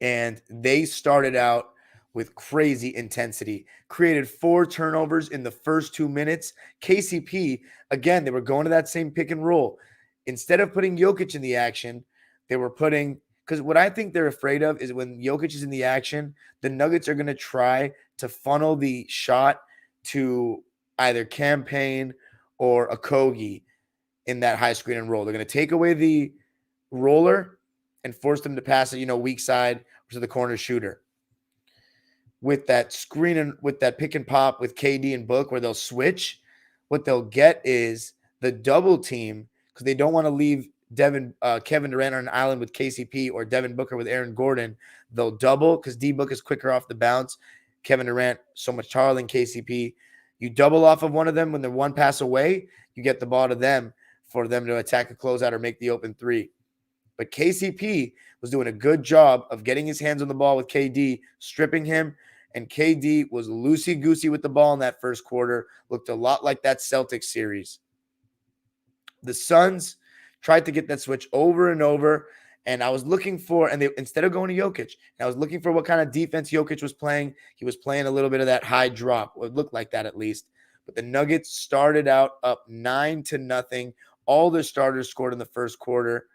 And they started out with crazy intensity, created 4 turnovers in the first 2 minutes. KCP, again, they were going to that same pick and roll. Instead of putting Jokic in the action, they were putting, because what I think they're afraid of is when Jokic is in the action, the Nuggets are going to try to funnel the shot to either Campaign or Okogie in that high screen and roll. They're going to take away the roller and force them to pass it, weak side to the corner shooter. With that screen and with that pick and pop with KD and Book where they'll switch, what they'll get is the double team because they don't want to leave Kevin Durant on an island with KCP or Devin Booker with Aaron Gordon. They'll double because D-Book is quicker off the bounce. Kevin Durant, so much taller than KCP. You double off of one of them when they're one pass away, you get the ball to them for them to attack a closeout or make the open 3. But KCP was doing a good job of getting his hands on the ball with KD, stripping him, and KD was loosey-goosey with the ball in that first quarter. Looked a lot like that Celtics series. The Suns tried to get that switch over and over. And I was looking for, and they instead of going to Jokic, I was looking for what kind of defense Jokic was playing. He was playing a little bit of that high drop. It looked like that at least. But the Nuggets started out up 9-0. All their starters scored in the first quarter.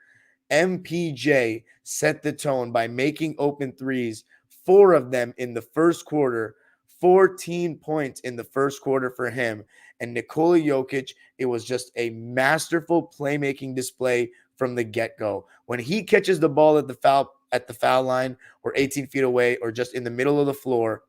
MPJ set the tone by making open threes, 4 of them in the first quarter, 14 points in the first quarter for him. And Nikola Jokic, it was just a masterful playmaking display from the get-go. When he catches the ball at the foul line or 18 feet away or just in the middle of the floor,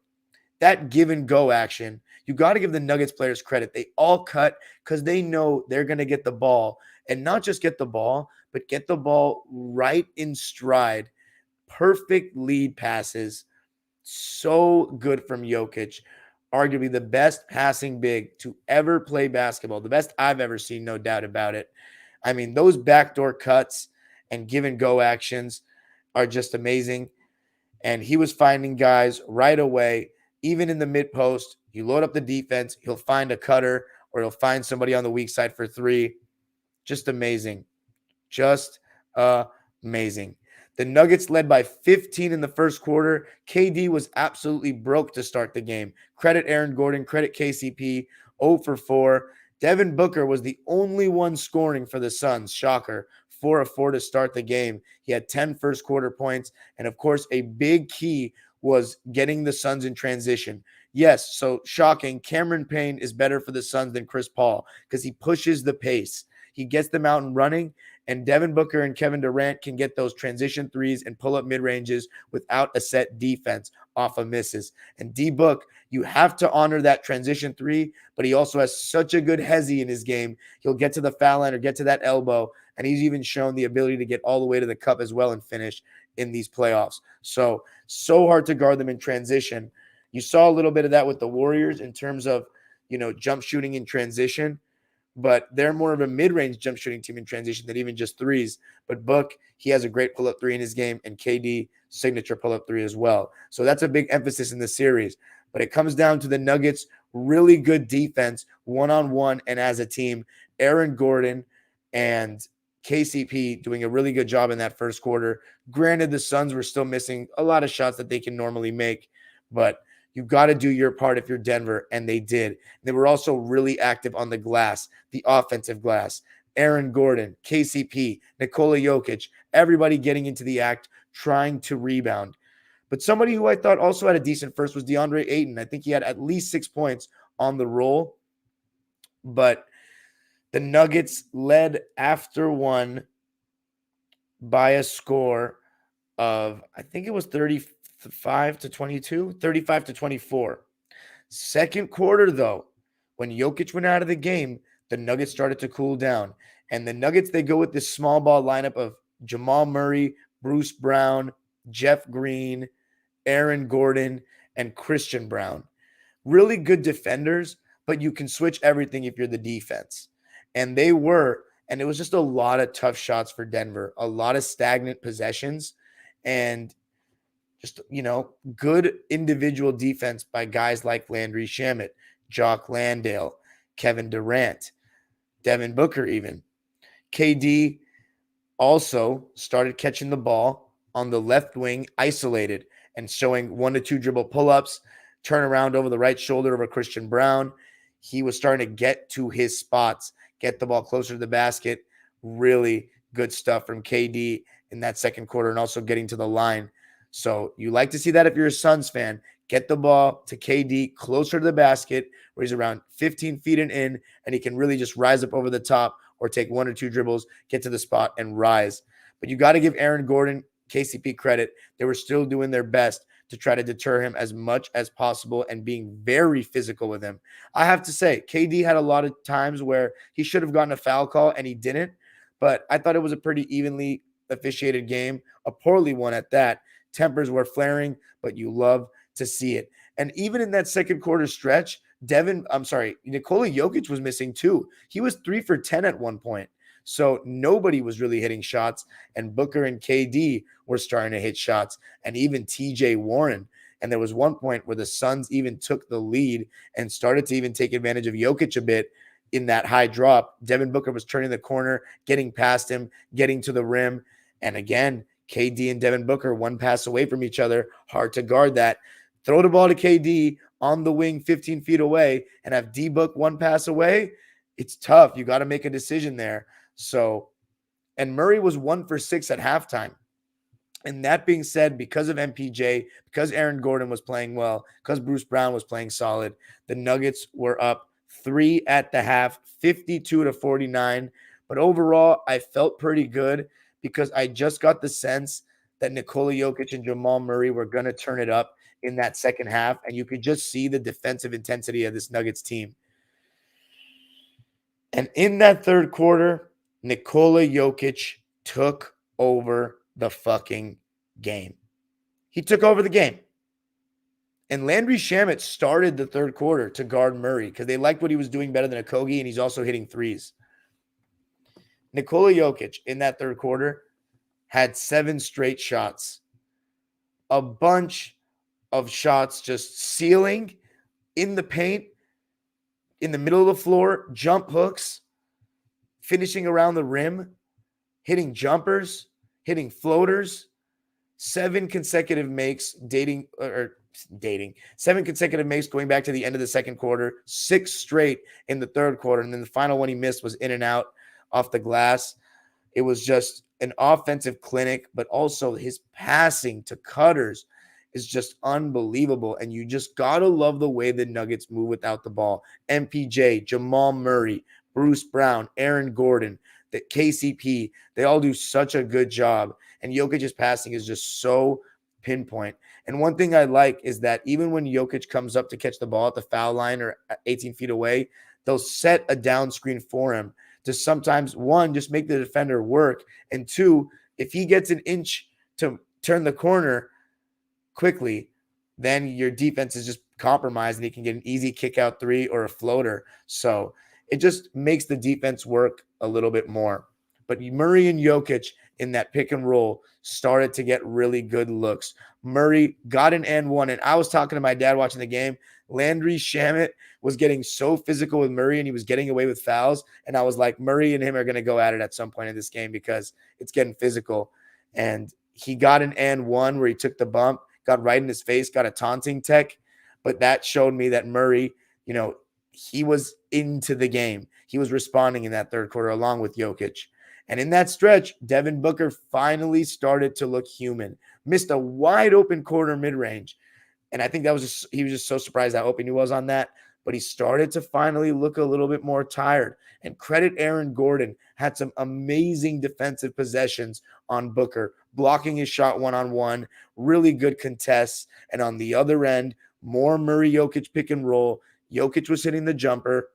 that give and go action, you got to give the Nuggets players credit. They all cut because they know they're going to get the ball, and not just get the ball, but get the ball right in stride. Perfect lead passes. So good from Jokic. Arguably the best passing big to ever play basketball. The best I've ever seen, no doubt about it. I mean, those backdoor cuts and give and go actions are just amazing. And he was finding guys right away, even in the mid post. You load up the defense, he'll find a cutter or he'll find somebody on the weak side for 3. Just amazing. Just amazing. The Nuggets led by 15 in the first quarter. KD was absolutely broke to start the game. Credit Aaron Gordon, credit KCP, 0 for 4. Devin Booker was the only one scoring for the Suns. Shocker. 4 of 4 to start the game. He had 10 first quarter points. And of course, a big key was getting the Suns in transition. Yes, so shocking. Cameron Payne is better for the Suns than Chris Paul because he pushes the pace. He gets them out and running, and Devin Booker and Kevin Durant can get those transition threes and pull up mid-ranges without a set defense off of misses. And D-Book, you have to honor that transition 3, but he also has such a good hezzy in his game. He'll get to the foul line or get to that elbow, and he's even shown the ability to get all the way to the cup as well and finish in these playoffs. So hard to guard them in transition. You saw a little bit of that with the Warriors in terms of, jump shooting in transition, but they're more of a mid-range jump shooting team in transition than even just threes. But Book, he has a great pull-up 3 in his game, and KD, signature pull-up 3 as well. So that's a big emphasis in the series. But it comes down to the Nuggets' really good defense, one-on-one and as a team. Aaron Gordon and KCP doing a really good job in that first quarter. Granted, the Suns were still missing a lot of shots that they can normally make, but you've got to do your part if you're Denver, and they did. They were also really active on the glass, the offensive glass. Aaron Gordon, KCP, Nikola Jokic, everybody getting into the act, trying to rebound. But somebody who I thought also had a decent first was DeAndre Ayton. I think he had at least 6 points on the roll. But the Nuggets led after one by a score of, I think it was 35-24. Second quarter, though, when Jokic went out of the game, the Nuggets started to cool down. And the Nuggets, they go with this small ball lineup of Jamal Murray, Bruce Brown, Jeff Green, Aaron Gordon, and Christian Brown. Really good defenders, but you can switch everything if you're the defense. And they were, and it was just a lot of tough shots for Denver, a lot of stagnant possessions, and just, good individual defense by guys like Landry Shamet, Jock Landale, Kevin Durant, Devin Booker even. KD also started catching the ball on the left wing isolated and showing 1 to 2 dribble pull-ups, turn around over the right shoulder of a Christian Brown. He was starting to get to his spots, get the ball closer to the basket. Really good stuff from KD in that second quarter and also getting to the line. So you like to see that if you're a Suns fan. Get the ball to KD closer to the basket where he's around 15 feet and in, and he can really just rise up over the top or take 1 or 2 dribbles, get to the spot, and rise. But you got to give Aaron Gordon, KCP credit. They were still doing their best to try to deter him as much as possible and being very physical with him. I have to say, KD had a lot of times where he should have gotten a foul call and he didn't, but I thought it was a pretty evenly officiated game, a poorly one at that. Tempers were flaring, but you love to see it. And even in that second quarter stretch, Nikola Jokic was missing too. He was 3 for 10 at one point. So nobody was really hitting shots, and Booker and KD were starting to hit shots, and even TJ Warren. And there was one point where the Suns even took the lead and started to even take advantage of Jokic a bit in that high drop, Devin Booker was turning the corner, getting past him, getting to the rim. And again, KD and Devin Booker, one pass away from each other. Hard to guard that. Throw the ball to KD on the wing 15 feet away and have D-Book one pass away. It's tough. You got to make a decision there. So, and Murray was 1 for 6 at halftime. And that being said, because of MPJ, because Aaron Gordon was playing well, because Bruce Brown was playing solid, the Nuggets were up 3 at the half, 52-49. But overall, I felt pretty good because I just got the sense that Nikola Jokic and Jamal Murray were going to turn it up in that second half. And you could just see the defensive intensity of this Nuggets team. And in that third quarter, Nikola Jokic took over the fucking game. He took over the game. And Landry Shamet started the third quarter to guard Murray because they liked what he was doing better than Okogie, and he's also hitting threes. Nikola Jokic in that third quarter had 7 straight shots. A bunch of shots just sealing in the paint, in the middle of the floor, jump hooks, finishing around the rim, hitting jumpers, hitting floaters, 7 consecutive makes, 7 consecutive makes going back to the end of the second quarter, 6 straight in the third quarter. And then the final one he missed was in and out off the glass. It was just an offensive clinic, but also his passing to cutters is just unbelievable. And you just got to love the way the Nuggets move without the ball. MPJ, Jamal Murray, Bruce Brown, Aaron Gordon, the KCP, they all do such a good job. And Jokic's passing is just so pinpoint. And one thing I like is that even when Jokic comes up to catch the ball at the foul line or 18 feet away, they'll set a down screen for him to sometimes, 1, just make the defender work, and 2, if he gets an inch to turn the corner quickly, then your defense is just compromised and he can get an easy kick out 3 or a floater. So it just makes the defense work a little bit more. But Murray and Jokic in that pick and roll started to get really good looks. Murray got an and one, and I was talking to my dad watching the game. Landry Shamet was getting so physical with Murray, and he was getting away with fouls. And I was like, Murray and him are going to go at it at some point in this game because it's getting physical. And he got an and one where he took the bump, got right in his face, got a taunting tech. But that showed me that Murray, he was into the game. He was responding in that third quarter along with Jokic. And in that stretch, Devin Booker finally started to look human. Missed a wide open corner mid-range. And I think he was just so surprised how open he was on that. But he started to finally look a little bit more tired. And credit Aaron Gordon, had some amazing defensive possessions on Booker, blocking his shot one-on-one, really good contests. And on the other end, more Murray-Jokic pick and roll. Jokic was hitting the jumper.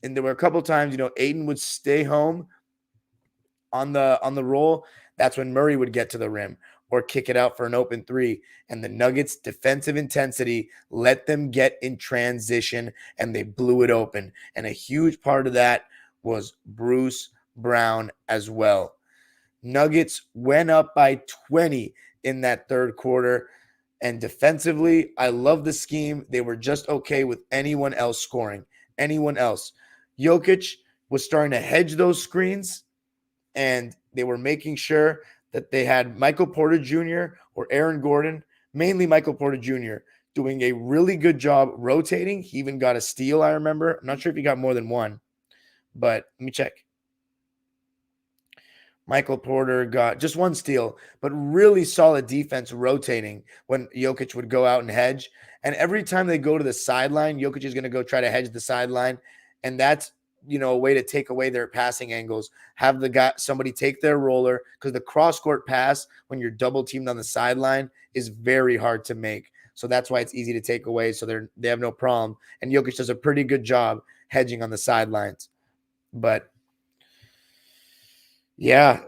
And there were a couple times, Ayton would stay home on the roll. That's when Murray would get to the rim or kick it out for an open 3. And the Nuggets' defensive intensity let them get in transition, and they blew it open. And a huge part of that was Bruce Brown as well. Nuggets went up by 20 in that third quarter. And defensively, I love the scheme. They were just okay with anyone else scoring. Anyone else. Jokic was starting to hedge those screens, and they were making sure that they had Michael Porter Jr. or Aaron Gordon, mainly Michael Porter Jr., doing a really good job rotating. He even got a steal, I remember. I'm not sure if he got more than one, but let me check. Michael Porter got just one steal, but really solid defense rotating when Jokic would go out and hedge. And every time they go to the sideline, Jokic is going to go try to hedge the sideline. And that's, a way to take away their passing angles. Have somebody take their roller, because the cross-court pass when you're double teamed on the sideline is very hard to make. So that's why it's easy to take away. So they have no problem. And Jokic does a pretty good job hedging on the sidelines. But yeah,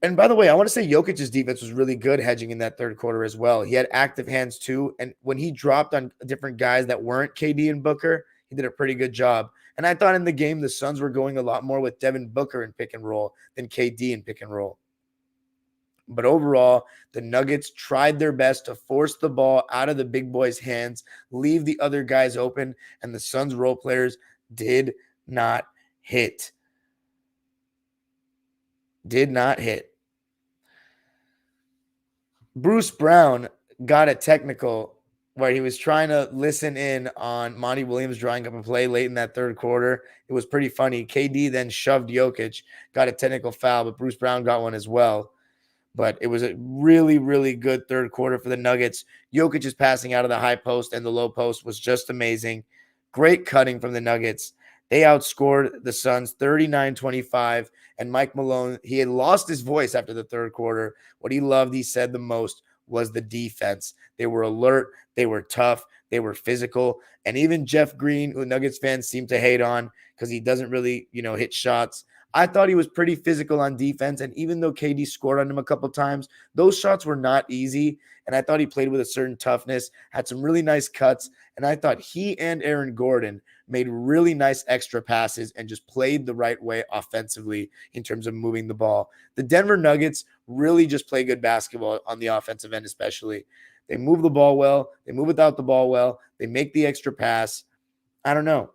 and by the way, I want to say Jokic's defense was really good hedging in that third quarter as well. He had active hands too. And when he dropped on different guys that weren't KD and Booker, he did a pretty good job. And I thought in the game, the Suns were going a lot more with Devin Booker in pick and roll than KD in pick and roll. But overall, the Nuggets tried their best to force the ball out of the big boys' hands, leave the other guys open, and the Suns role players did not hit. Did not hit. Bruce Brown got a technical where he was trying to listen in on Monty Williams drawing up a play late in that third quarter. It was pretty funny. KD then shoved Jokic, got a technical foul, but Bruce Brown got one as well. But it was a really, really good third quarter for the Nuggets. Jokic's passing out of the high post and the low post was just amazing. Great cutting from the Nuggets. They outscored the Suns 39-25. And Mike Malone, he had lost his voice after the third quarter. What he loved, he said the most, was the defense. They were alert. They were tough. They were physical. And even Jeff Green, who Nuggets fans seem to hate on because he doesn't really, hit shots, I thought he was pretty physical on defense. And even though KD scored on him a couple times, those shots were not easy. And I thought he played with a certain toughness, had some really nice cuts. And I thought he and Aaron Gordon made really nice extra passes and just played the right way offensively in terms of moving the ball. The Denver Nuggets really just play good basketball on the offensive end, especially. They move the ball well. They move without the ball well. They make the extra pass. I don't know.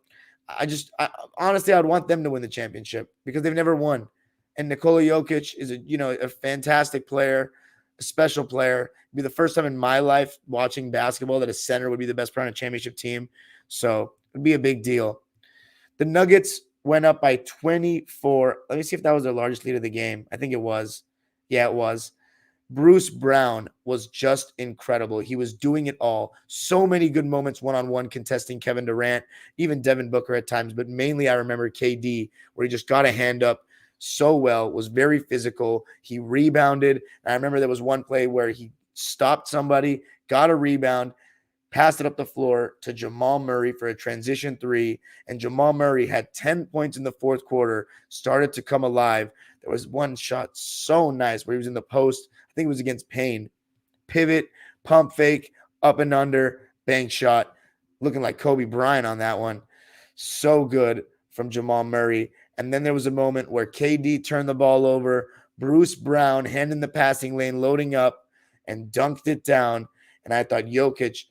Honestly, I'd want them to win the championship because they've never won. And Nikola Jokic is a fantastic player, a special player. It'd be the first time in my life watching basketball that a center would be the best player on a championship team. So it'd be a big deal. The Nuggets went up by 24. Let me see if that was their largest lead of the game. I think it was. Yeah, it was. Bruce Brown was just incredible. He was doing it all. So many good moments one-on-one contesting Kevin Durant, even Devin Booker at times, but mainly I remember KD where he just got a hand up so well, was very physical. He rebounded. And I remember there was one play where he stopped somebody, got a rebound, passed it up the floor to Jamal Murray for a transition three, and Jamal Murray had 10 points in the fourth quarter, started to come alive. There was one shot so nice where he was in the post. I think it was against Payne. Pivot, pump fake, up and under, bank shot. Looking like Kobe Bryant on that one. So good from Jamal Murray. And then there was a moment where KD turned the ball over. Bruce Brown, hand in the passing lane, loading up, and dunked it down. And I thought Jokic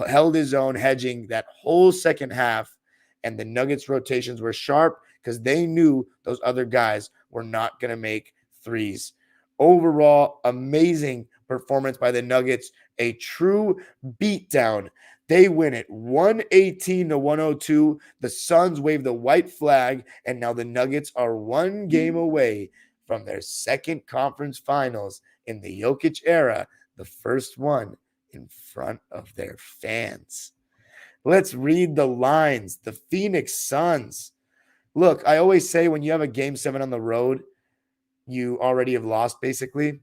held his own, hedging that whole second half. And the Nuggets rotations were sharp because they knew those other guys were not going to make threes. Overall, amazing performance by the Nuggets. A true beatdown. They win it 118-102. The Suns wave the white flag, and now the Nuggets are one game away from their second conference finals in the Jokic era, the first one in front of their fans. Let's read the lines. The Phoenix Suns. Look, I always say when you have a game 7 on the road, you already have lost, basically.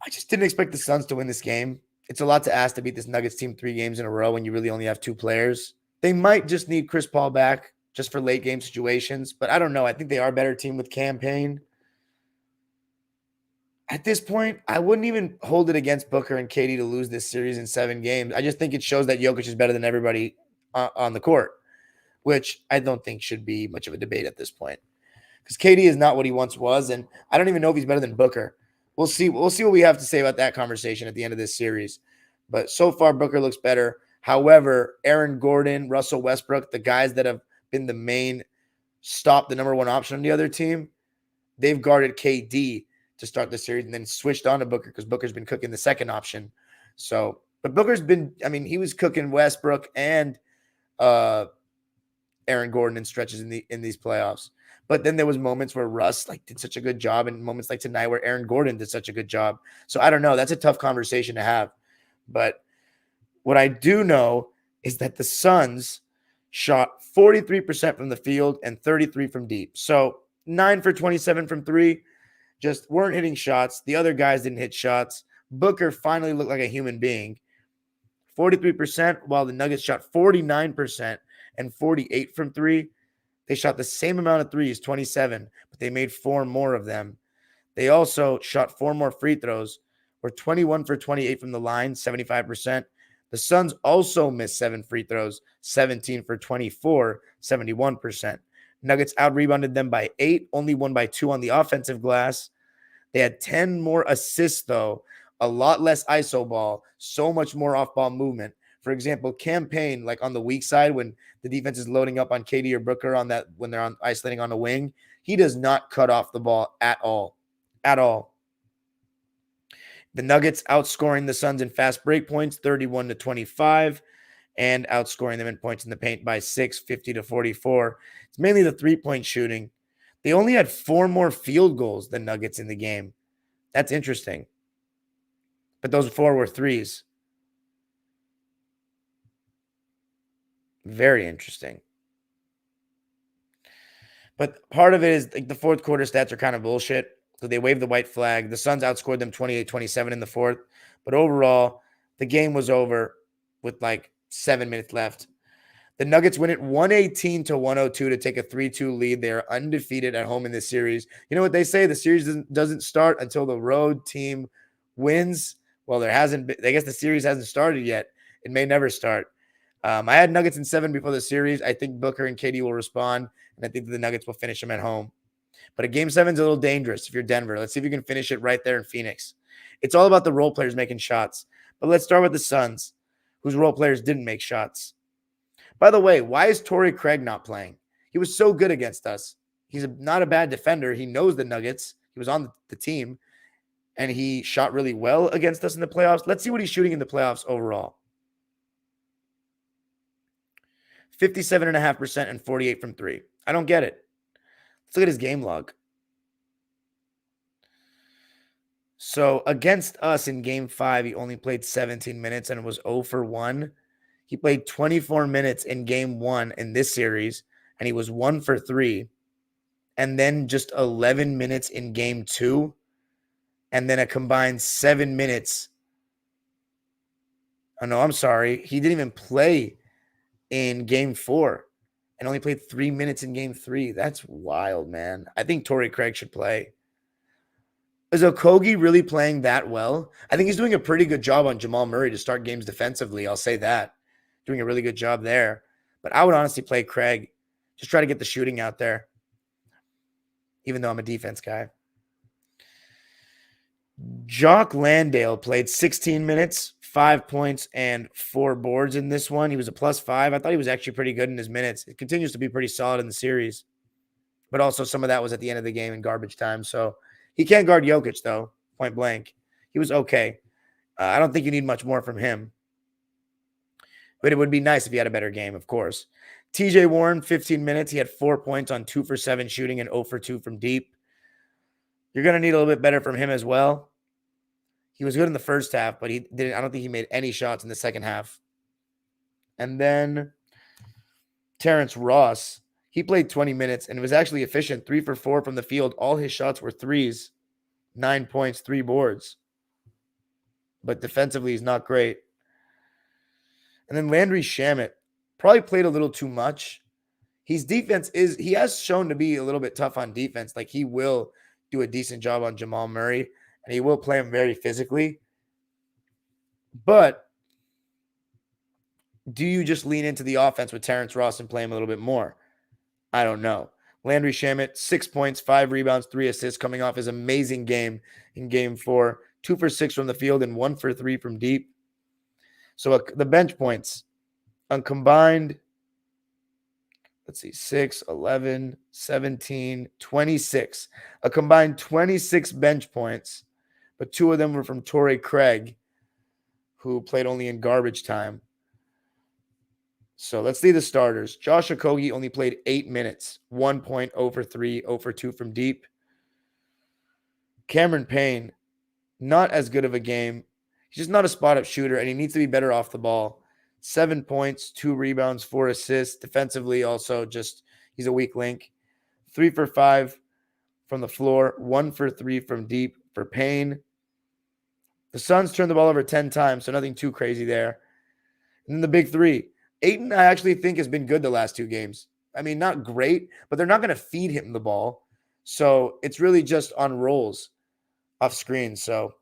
I just didn't expect the Suns to win this game. It's a lot to ask to beat this Nuggets team 3 games in a row when you really only have 2 players. They might just need Chris Paul back just for late game situations, but I don't know. I think they are a better team with campaign. At this point, I wouldn't even hold it against Booker and KD to lose this series in 7 games. I just think it shows that Jokic is better than everybody on the court, which I don't think should be much of a debate at this point. Because KD is not what he once was, and I don't even know if he's better than Booker. We'll see. We'll see what we have to say about that conversation at the end of this series. But so far, Booker looks better. However, Aaron Gordon, Russell Westbrook, the guys that have been the main stop, the number one option on the other team, they've guarded KD to start the series and then switched on to Booker because Booker's been cooking the second option. So, but Booker's been, he was cooking Westbrook and Aaron Gordon in stretches in these playoffs. But then there was moments where Russ did such a good job, and moments like tonight where Aaron Gordon did such a good job. So I don't know. That's a tough conversation to have. But what I do know is that the Suns shot 43% from the field and 33 from deep. So 9 for 27 from 3, just weren't hitting shots. The other guys didn't hit shots. Booker finally looked like a human being. 43%, while the Nuggets shot 49% and 48 from 3. They shot the same amount of threes, 27, but they made 4 more of them. They also shot 4 more free throws, were 21 for 28 from the line, 75%. The Suns also missed 7 free throws, 17 for 24, 71%. Nuggets out-rebounded them by 8, only won by 2 on the offensive glass. They had 10 more assists, though, a lot less iso ball, so much more off-ball movement. For example, campaign, like on the weak side, when the defense is loading up on KD or Booker on that, when they're isolating on a wing, he does not cut off the ball at all. At all. The Nuggets outscoring the Suns in fast break points, 31-25, and outscoring them in points in the paint by 6, 50-44. It's mainly the three-point shooting. They only had 4 more field goals than Nuggets in the game. That's interesting. But those 4 were threes. Very interesting. But part of it is like the fourth quarter stats are kind of bullshit. So they waved the white flag. The Suns outscored them 28-27 in the fourth. But overall, the game was over with like 7 minutes left. The Nuggets win it 118-102 to take a 3-2 lead. They are undefeated at home in this series. You know what they say? The series doesn't start until the road team wins. Well, there hasn't been. I guess the series hasn't started yet. It may never start. I had Nuggets in 7 before the series. I think Booker and KD will respond, and I think that the Nuggets will finish them at home. But a game 7 is a little dangerous if you're Denver. Let's see if you can finish it right there in Phoenix. It's all about the role players making shots. But let's start with the Suns, whose role players didn't make shots. By the way, why is Torrey Craig not playing? He was so good against us. He's not a bad defender. He knows the Nuggets. He was on the team, and he shot really well against us in the playoffs. Let's see what he's shooting in the playoffs overall. 57.5% and 48 from 3. I don't get it. Let's look at his game log. So against us in game 5, he only played 17 minutes and was 0 for 1. He played 24 minutes in game 1 in this series, and he was 1 for 3. And then just 11 minutes in game 2, and then a combined 7 minutes. Oh, no, I'm sorry. He didn't even play in game 4 and only played 3 minutes in game 3. That's wild, man. I think Torrey Craig should play. Is Okogie really playing that well? I think he's doing a pretty good job on Jamal Murray to start games defensively. I'll say that. Doing a really good job there. But I would honestly play Craig. Just try to get the shooting out there. Even though I'm a defense guy. Jock Landale played 16 minutes, 5 points, and 4 boards in this one. He was a +5. I thought he was actually pretty good in his minutes. It continues to be pretty solid in the series. But also some of that was at the end of the game in garbage time. So he can't guard Jokic, though, point blank. He was okay. I don't think you need much more from him. But it would be nice if he had a better game, of course. TJ Warren, 15 minutes. He had 4 points on 2 for 7 shooting and 0 for 2 from deep. You're going to need a little bit better from him as well. He was good in the first half, but I don't think he made any shots in the second half. And then Terrence Ross, he played 20 minutes and was actually efficient, 3 for 4 from the field. All his shots were threes, 9 points, 3 boards. But defensively, he's not great. And then Landry Shamet probably played a little too much. His defense he has shown to be a little bit tough on defense. Like he will do a decent job on Jamal Murray, and he will play him very physically. But do you just lean into the offense with Terrence Ross and play him a little bit more? I don't know. Landry Shamet, 6 points, 5 rebounds, 3 assists, coming off his amazing game in game 4. 2 for 6 from the field and 1 for 3 from deep. So the bench points on combined, 6, 11, 17, 26. A combined 26 bench points, but 2 of them were from Torrey Craig, who played only in garbage time. So let's see the starters. Josh Okogie only played 8 minutes, 1 point, 0 for 3, 0 for 2 from deep. Cameron Payne, not as good of a game. He's just not a spot-up shooter, and he needs to be better off the ball. 7 points, 2 rebounds, 4 assists. Defensively, also he's a weak link. 3 for 5 from the floor, 1 for 3 from deep for Payne. The Suns turned the ball over 10 times, so nothing too crazy there. And then the big 3. Ayton, I actually think, has been good the last 2 games. I mean, not great, but they're not going to feed him the ball. So it's really just on rolls off screen. So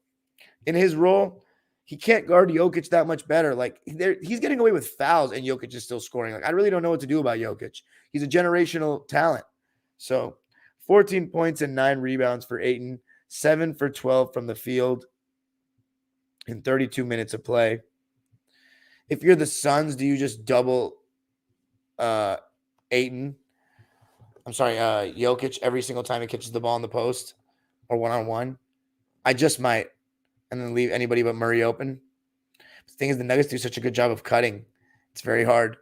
in his role, he can't guard Jokic that much better. Like he's getting away with fouls and Jokic is still scoring. Like I really don't know what to do about Jokic. He's a generational talent. So 14 points and 9 rebounds for Ayton, 7 for 12 from the field in 32 minutes of play. If you're the Suns, do you just double Jokic every single time he catches the ball in the post or one-on-one? I just might. And then leave anybody but Murray open. The thing is, the Nuggets do such a good job of cutting. It's very hard.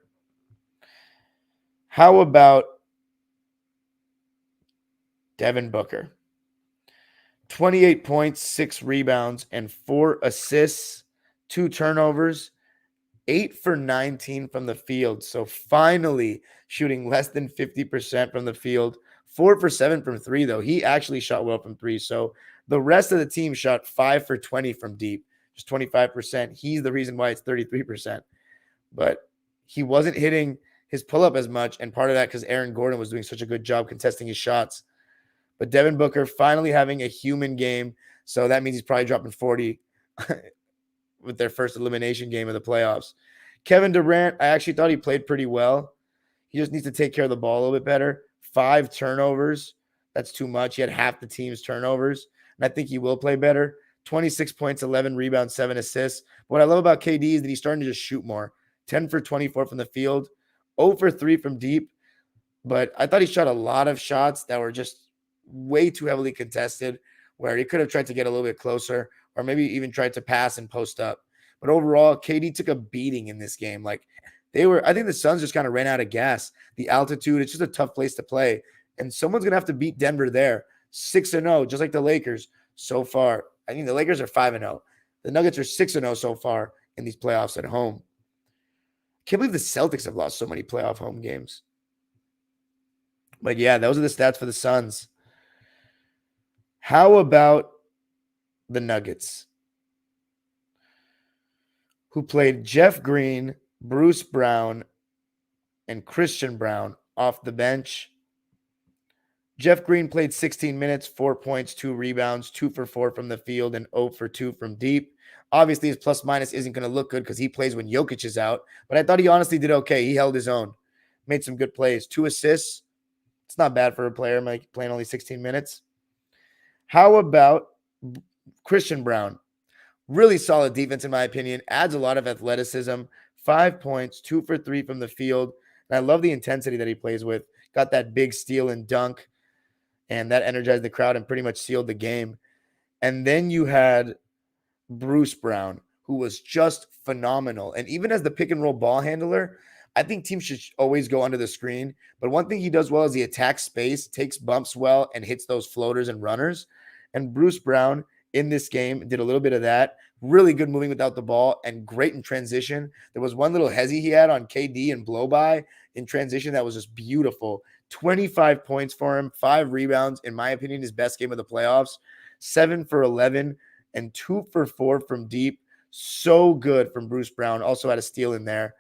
How about Devin Booker? 28 points, 6 rebounds, and 4 assists, 2 turnovers, 8 for 19 from the field. So finally shooting less than 50% from the field. 4 for 7 from 3, though. He actually shot well from 3. So the rest of the team shot 5 for 20 from deep, just 25%. He's the reason why it's 33%. But he wasn't hitting his pull-up as much, and part of that because Aaron Gordon was doing such a good job contesting his shots. But Devin Booker finally having a human game, so that means he's probably dropping 40 with their first elimination game of the playoffs. Kevin Durant, I actually thought he played pretty well. He just needs to take care of the ball a little bit better. 5 turnovers. That's too much. He had half the team's turnovers, and I think he will play better. 26 points, 11 rebounds, 7 assists. What I love about KD is that he's starting to just shoot more. 10 for 24 from the field, 0 for 3 from deep. But I thought he shot a lot of shots that were just way too heavily contested, where he could have tried to get a little bit closer or maybe even tried to pass and post up. But overall, KD took a beating in this game. I think the Suns just kind of ran out of gas. The altitude, it's just a tough place to play. And someone's going to have to beat Denver there. 6-0, just like the Lakers so far. I think the Lakers are 5-0. The Nuggets are 6-0 so far in these playoffs at home. Can't believe the Celtics have lost so many playoff home games. But yeah, those are the stats for the Suns. How about the Nuggets, who played Jeff Green, Bruce Brown, and Christian Brown off the bench? Jeff Green played 16 minutes, 4 points, 2 rebounds, 2 for 4 from the field, and 0 for 2 from deep. Obviously, his plus-minus isn't going to look good because he plays when Jokic is out, but I thought he honestly did okay. He held his own, made some good plays. 2 assists. It's not bad for a player playing only 16 minutes. How about Christian Brown? Really solid defense, in my opinion. Adds a lot of athleticism. 5 points, 2 for 3 from the field. And I love the intensity that he plays with. Got that big steal and dunk, and that energized the crowd and pretty much sealed the game. And then you had Bruce Brown, who was just phenomenal. And even as the pick-and-roll ball handler, I think teams should always go under the screen. But one thing he does well is he attacks space, takes bumps well, and hits those floaters and runners. And Bruce Brown in this game did a little bit of that. Really good moving without the ball and great in transition. There was one little hezzy he had on KD and blow by in transition that was just beautiful. 25 points for him, 5 rebounds. In my opinion, his best game of the playoffs. 7 for 11 and 2 for 4 from deep. So good from Bruce Brown. Also had a steal in there.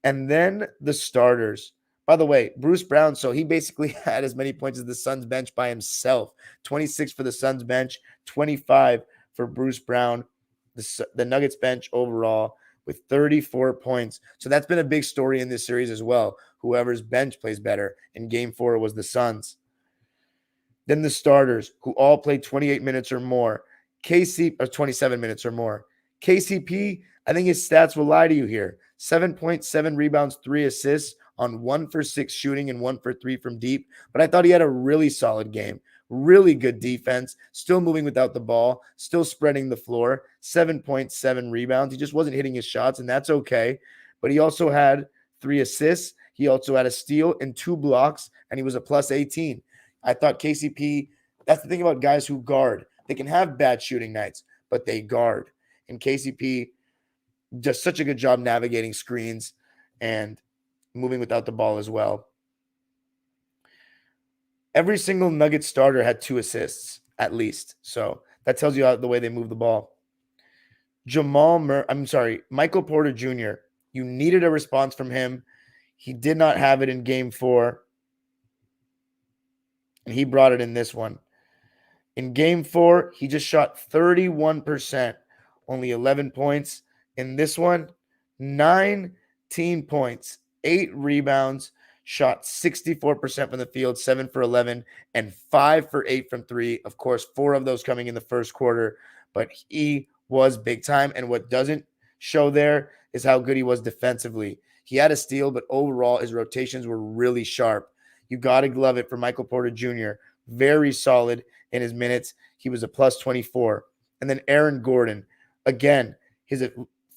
And then the starters. By the way, Bruce Brown, so he basically had as many points as the Suns bench by himself. 26 for the Suns bench, 25 for Bruce Brown. The Nuggets bench overall with 34 points. So that's been a big story in this series as well. Whoever's bench plays better. In Game 4 was the Suns. Then the starters, who all played 28 minutes or more. 27 minutes or more. KCP, I think his stats will lie to you here. 7.7 rebounds, 3 assists on 1 for 6 shooting and 1 for 3 from deep. But I thought he had a really solid game. Really good defense. Still moving without the ball. Still spreading the floor. 7.7 rebounds. He just wasn't hitting his shots, and that's okay. But he also had 3 assists. He also had a steal and 2 blocks, and he was a plus 18. I thought KCP, that's the thing about guys who guard. They can have bad shooting nights, but they guard. And KCP just such a good job navigating screens and moving without the ball as well. Every single Nugget starter had 2 assists at least. So that tells you the way they move the ball. Michael Porter Jr., you needed a response from him. He did not have it in Game 4. And he brought it in this one. In Game 4, he just shot 31%, only 11 points. In this one, 19 points, 8 rebounds, shot 64% from the field, 7 for 11, and 5 for 8 from 3. Of course, 4 of those coming in the first quarter, but he was big time. And what doesn't show there is how good he was defensively. He had a steal, but overall, his rotations were really sharp. You got to glove it for Michael Porter Jr. Very solid in his minutes. He was a plus 24. And then Aaron Gordon, again, his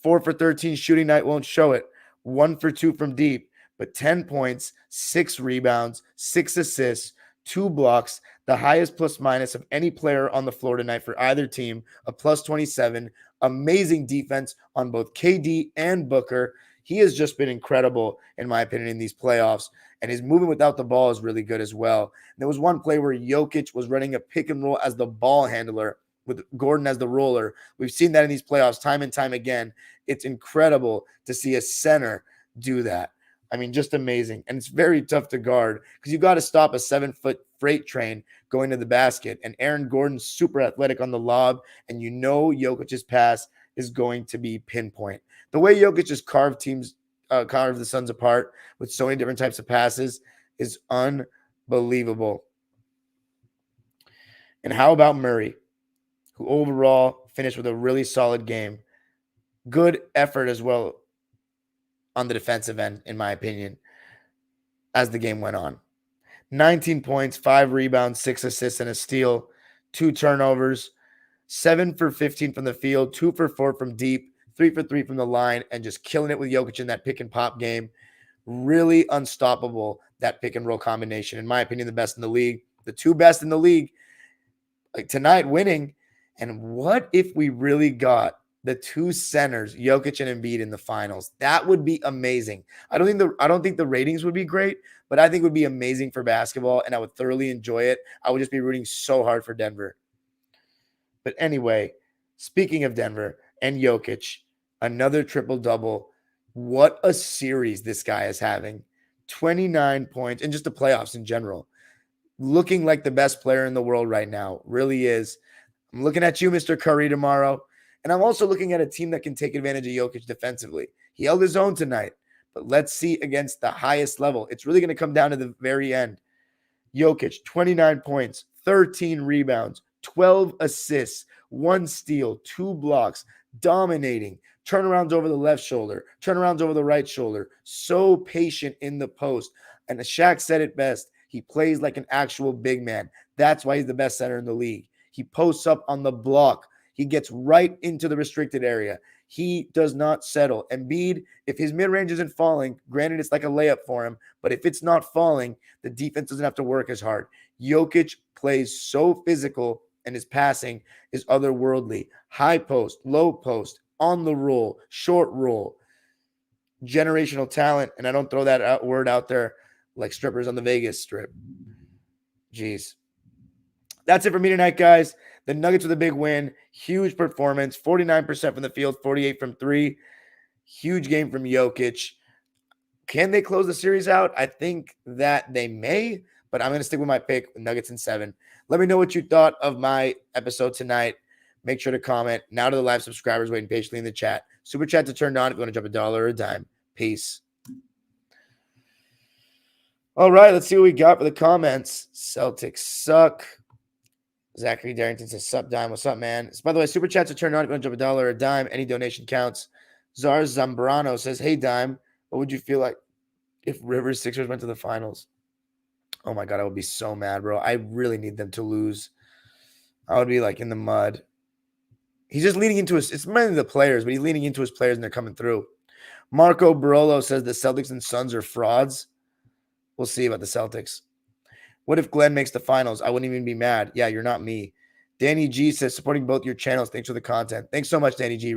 4 for 13 shooting night won't show it. 1 for 2 from deep, but 10 points, 6 rebounds, 6 assists, 2 blocks, the highest plus minus of any player on the floor tonight for either team, a plus 27. Amazing defense on both KD and Booker. He has just been incredible, in my opinion, in these playoffs. And his movement without the ball is really good as well. And there was one play where Jokic was running a pick and roll as the ball handler with Gordon as the roller. We've seen that in these playoffs time and time again. It's incredible to see a center do that. I mean, just amazing. And it's very tough to guard because you got to stop a 7-foot freight train going to the basket. And Aaron Gordon's super athletic on the lob. And you know Jokic's pass is going to be pinpoint. The way Jokic just carved the Suns apart with so many different types of passes is unbelievable. And how about Murray, who overall finished with a really solid game? Good effort as well on the defensive end, in my opinion, as the game went on. 19 points, 5 rebounds, 6 assists, and a steal, 2 turnovers, 7 for 15 from the field, 2 for 4 from deep, 3 for 3 from the line, and just killing it with Jokic in that pick and pop game. Really unstoppable, that pick and roll combination. In my opinion, the best in the league. The 2 best in the league, like tonight, winning. And what if we really got the 2 centers, Jokic and Embiid, in the finals? That would be amazing. I don't think the ratings would be great, but I think it would be amazing for basketball, and I would thoroughly enjoy it. I would just be rooting so hard for Denver. But anyway, speaking of Denver and Jokic, another triple-double. What a series this guy is having. 29 points, and just the playoffs in general. Looking like the best player in the world right now. Really is. I'm looking at you, Mr. Curry, tomorrow. And I'm also looking at a team that can take advantage of Jokic defensively. He held his own tonight, but let's see against the highest level. It's really going to come down to the very end. Jokic, 29 points, 13 rebounds, 12 assists, 1 steal, 2 blocks, dominating, turnarounds over the left shoulder, turnarounds over the right shoulder, so patient in the post. And Shaq said it best. He plays like an actual big man. That's why he's the best center in the league. He posts up on the block. He gets right into the restricted area. He does not settle. Embiid, if his mid-range isn't falling, granted it's like a layup for him, but if it's not falling, the defense doesn't have to work as hard. Jokic plays so physical, and his passing is otherworldly. High post, low post, on the roll, short roll. Generational talent, and I don't throw that word out there like strippers on the Vegas Strip. Jeez. That's it for me tonight, guys. The Nuggets with a big win. Huge performance. 49% from the field, 48 from 3. Huge game from Jokic. Can they close the series out? I think that they may, but I'm going to stick with my pick, Nuggets in 7. Let me know what you thought of my episode tonight. Make sure to comment. Now to the live subscribers waiting patiently in the chat. Super chats are turned on if you want to drop $1 or a dime. Peace. All right, let's see what we got for the comments. Celtics suck. Zachary Darrington says, sup, dime. What's up, man? By the way, super chats are turned on if you want to drop $1 or a dime. Any donation counts. Zar Zambrano says, hey, dime, what would you feel like if Rivers Sixers went to the finals? Oh, my God, I would be so mad, bro. I really need them to lose. I would be, like, in the mud. He's just leaning into it's mainly the players, but he's leaning into his players, and they're coming through. Marco Barolo says the Celtics and Suns are frauds. We'll see about the Celtics. What if Glenn makes the finals? I wouldn't even be mad. Yeah, you're not me. Danny G says, supporting both your channels. Thanks for the content. Thanks so much, Danny G.